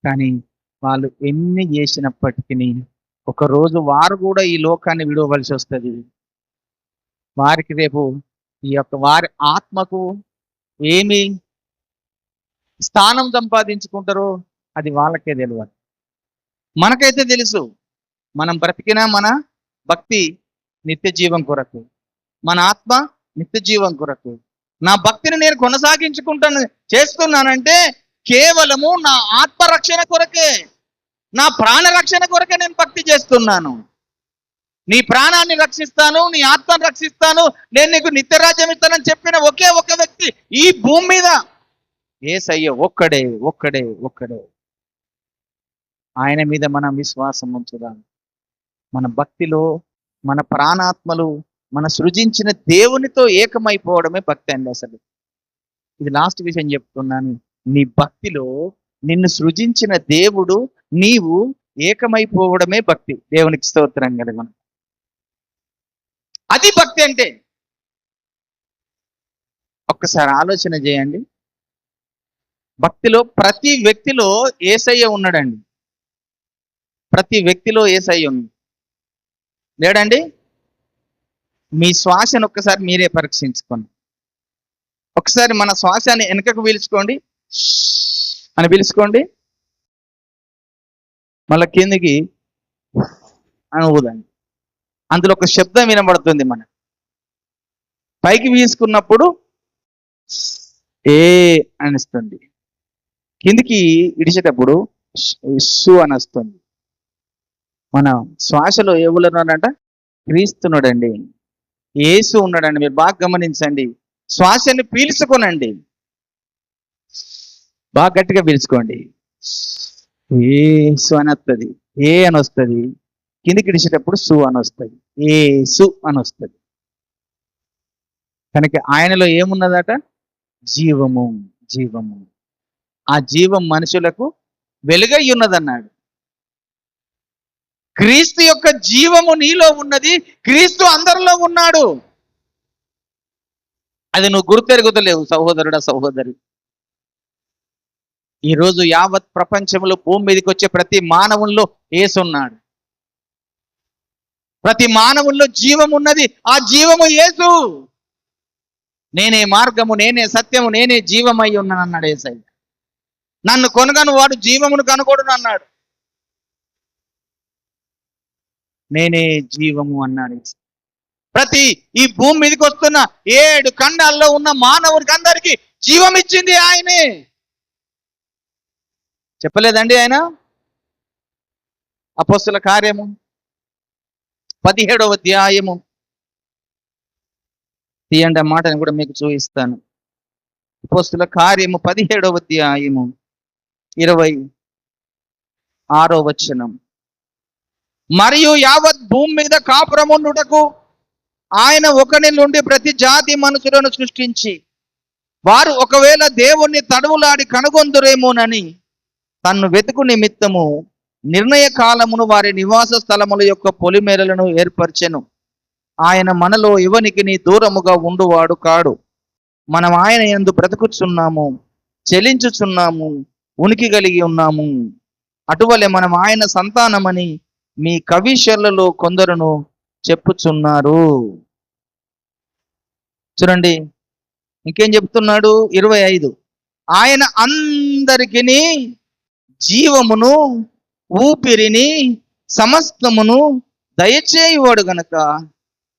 కానీ వాళ్ళు ఎన్ని చేసినప్పటికీ ఒకరోజు వారు కూడా ఈ లోకాన్ని విడవలసి వస్తుంది. వారికి రేపు ఈ యొక్క వారి ఆత్మకు ఏమి స్థానం సంపాదించుకుంటారో అది వాళ్ళకే తెలియదు. మనకైతే తెలుసు, మనం బ్రతికినా మన భక్తి నిత్య జీవం కొరకు, మన ఆత్మ నిత్య జీవం కొరకు. నా భక్తిని నేను చేస్తున్నానంటే కేవలము నా ఆత్మరక్షణ కొరకే, నా ప్రాణ రక్షణ కొరకే నేను భక్తి చేస్తున్నాను. నీ ప్రాణాన్ని రక్షిస్తాను, నీ ఆత్మను రక్షిస్తాను, నేను నీకు నిత్యరాజ్యం ఇస్తానని చెప్పిన ఒకే ఒక వ్యక్తి ఈ భూమి మీద యేసయ్య ఒక్కడే ఒక్కడే ఒక్కడే. ఆయన మీద మనం విశ్వాసం ఉంచుదాం. మన భక్తిలో మన ప్రాణాత్మలు మన సృజించిన దేవునితో ఏకమైపోవడమే భక్తి అండి. అసలు ఇది లాస్ట్ విషయం చెప్తున్నాను. నీ భక్తిలో నిన్ను సృజించిన దేవుడు, నీవు ఏకమైపోవడమే భక్తి. దేవునికి స్తోత్రం కలుగును. అది భక్తి అంటే. ఒక్కసారి ఆలోచన చేయండి. భక్తిలో ప్రతి వ్యక్తిలో యేసయ్య ఉన్నాడండి. ప్రతి వ్యక్తిలో యేసయ్య ఉంది. లేడండి? మీ శ్వాసను ఒక్కసారి మీరే పరీక్షించుకోండి. ఒకసారి మన శ్వాసాన్ని వెనకకు పీల్చుకోండి అని పీల్చుకోండి, మళ్ళీ కిందికి అని ఊదండి. అందులో ఒక శబ్దం వినబడుతుంది. మనకు పైకి వీసుకున్నప్పుడు ఏ అనిస్తుంది, కిందికి ఇడిచేటప్పుడు సు అని వస్తుంది. మన శ్వాసలో ఏ ఉన్నాడంట? క్రీస్తునుడండి, యేసు ఉన్నాడండి. మీరు బాగా గమనించండి. శ్వాసని పీల్చుకోనండి, బాగా గట్టిగా పీల్చుకోండి. ఏసు అని వస్తుంది, ఏ అని వస్తుంది. కిందికి ఇడిచేటప్పుడు సు అని వస్తుంది, ఏసు అని వస్తుంది. కనుక ఆయనలో ఏమున్నదట? జీవము. జీవము. ఆ జీవం మనుషులకు వెలుగై ఉన్నదన్నాడు. క్రీస్తు యొక్క జీవము నీలో ఉన్నది, క్రీస్తు అందరిలో ఉన్నాడు. అది నువ్వు గుర్తెరుగుతలేవు సహోదరుడా, సహోదరి. ఈరోజు యావత్ ప్రపంచంలో భూమి మీదకి వచ్చే ప్రతి మానవుల్లో యేసున్నాడు. ప్రతి మానవుల్లో జీవం ఉన్నది, ఆ జీవము యేసు. నేనే మార్గము, నేనే సత్యము, నేనే జీవమై ఉన్నాను అన్నాడు యేసయ్య. నన్ను కొనగను వాడు జీవమును కనుగొడును అన్నాడు. నేనే జీవము అన్నాడు. ప్రతి ఈ భూమి మీదకి వస్తున్న 7 ఖండాల్లో ఉన్న మానవుడికి అందరికీ జీవం ఇచ్చింది ఆయనే. చెప్పలేదండి ఆయన? అపోస్తుల కార్యము 17వ అధ్యాయము తీయండి, ఆ మాటను కూడా మీకు చూపిస్తాను. అపోస్తుల కార్యము 17వ అధ్యాయము 26వ వచనం. మరియు యావత్ భూమి మీద కాపురముండుటకు ఆయన ఒకని నుండి ప్రతి జాతి మనుషులను సృష్టించి, వారు ఒకవేళ దేవుణ్ణి తడవులాడి కనుగొందురేమోనని తన్ను వెతుకు నిమిత్తము నిర్ణయ కాలమును వారి నివాస స్థలముల యొక్క పొలిమేరలను ఏర్పరచెను. ఆయన మనలో ఎవనికి దూరముగా ఉండువాడు కాడు. మనం ఆయన యందు బ్రతుకుచున్నాము, చెలించుచున్నాము, ఉనికి కలిగి ఉన్నాము. అటువలే మనం ఆయన సంతానమని మీ కవిశర్లలో కొందరును చెప్పుచున్నారు. చూడండి ఇంకేం చెప్తున్నాడు? 25. ఆయన అందరికీ జీవమును, ఊపిరిని, సమస్తమును దయచేయువాడు గనక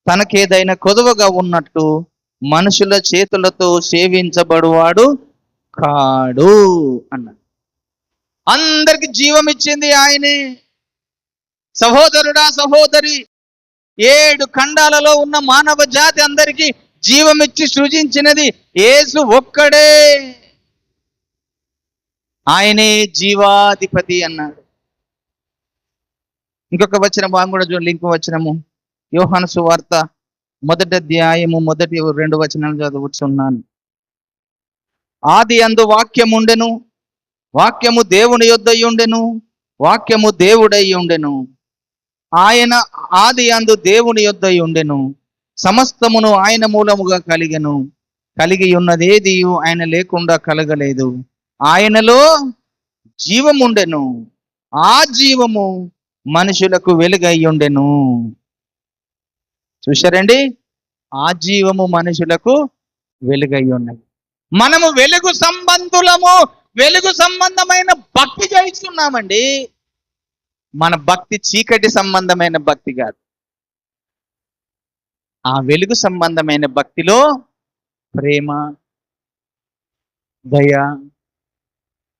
తనకేదైనా కొదువగా ఉన్నట్టు మనుషుల చేతులతో సేవించబడువాడు కాడు అన్నాడు. అందరికి జీవం ఇచ్చింది ఆయనే. సహోదరుడా, సహోదరి, 7 ఖండాలలో ఉన్న మానవ జాతి అందరికీ జీవం ఇచ్చి సృజించినది యేసు ఒక్కడే. ఆయనే జీవాధిపతి అన్నాడు. ఇంకొక వచనం బాగా కూడా చూడండి. ఇంకో వచనము యోహాను సువార్త 1వ అధ్యాయము 1-2 వచనాలు చదువుతున్నాను. ఆది యందు వాక్యము ఉండెను, వాక్యము దేవుని యొద్ద ఉండెను, వాక్యము దేవుడై ఉండెను. ఆయన ఆది యందు దేవుని యొద్ద ఉండెను. సమస్తమును ఆయన మూలముగా కలిగెను. కలిగి ఉన్నదేది ఆయన లేకుండా కలగలేదు. ఆయనలో జీవముండెను, ఆ జీవము మనుషులకు వెలుగై ఉండెను. చూశారండి? ఆ జీవము మనుషులకు వెలుగై ఉన్నది. మనము వెలుగు సంబంధులము, వెలుగు సంబంధమైన భక్తి చేస్తున్నామండి. మన భక్తి చీకటి సంబంధమైన భక్తి కాదు. ఆ వెలుగు సంబంధమైన భక్తిలో ప్రేమ, దయ,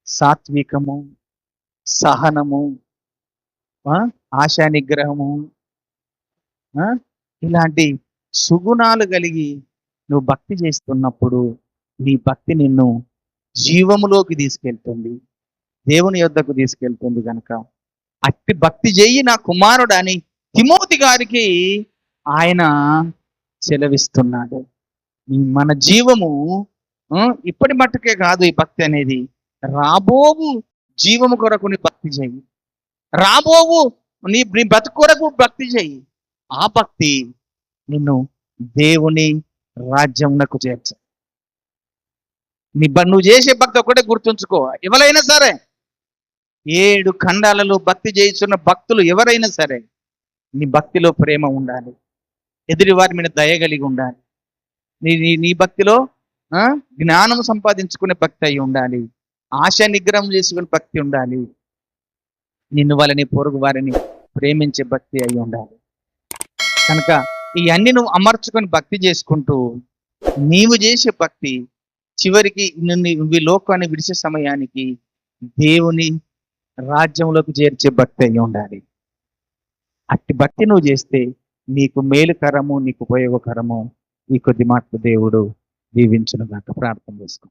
సాత్వికము, సహనము, ఆశా నిగ్రహము, ఇలాంటి సుగుణాలు కలిగి నువ్వు భక్తి చేస్తున్నప్పుడు నీ భక్తి నిన్ను జీవములోకి తీసుకెళ్తుంది, దేవుని యొద్దకు తీసుకెళ్తుంది. కనుక అట్టి భక్తి చెయ్యి నా కుమారుడు అని తిమోతి గారికి ఆయన సెలవిస్తున్నాడు. మన జీవము ఇప్పటి మట్టుకే కాదు, ఈ భక్తి అనేది రాబోవు జీవము కొరకు నీ భక్తి చెయ్యి, రాబోవు నీ బతుకు కొరకు భక్తి చెయ్యి. ఆ భక్తి నిన్ను దేవుని రాజ్యమునకు చేర్చ. నువ్వు చేసే భక్తి ఒకటే గుర్తుంచుకో. ఎవరైనా సరే 7 ఖండాలలో భక్తి చేస్తున్న భక్తులు ఎవరైనా సరే నీ భక్తిలో ప్రేమ ఉండాలి, ఎదుటి వారి మీద దయ కలిగి ఉండాలి, నీ నీ నీ భక్తిలో జ్ఞానం సంపాదించుకునే భక్తి అయి ఉండాలి, ఆశ నిగ్రహం చేసుకునే భక్తి ఉండాలి, నిన్ను వాళ్ళని పొరుగు వారిని ప్రేమించే భక్తి అయి ఉండాలి. కనుక ఇవన్నీ నువ్వు అమర్చుకొని భక్తి చేసుకుంటూ నీవు చేసే భక్తి చివరికి నువ్వు ఈ లోకాన్ని విడిచే సమయానికి దేవుని రాజ్యంలోకి చేర్చే భక్తి అయి ఉండాలి. అట్టి భక్తి నువ్వు చేస్తే నీకు మేలుకరము, నీకు ఉపయోగకరము. ఈ కొద్ది మాటలు దేవుడు దీవించును గాక. ప్రార్థన చేసుకో.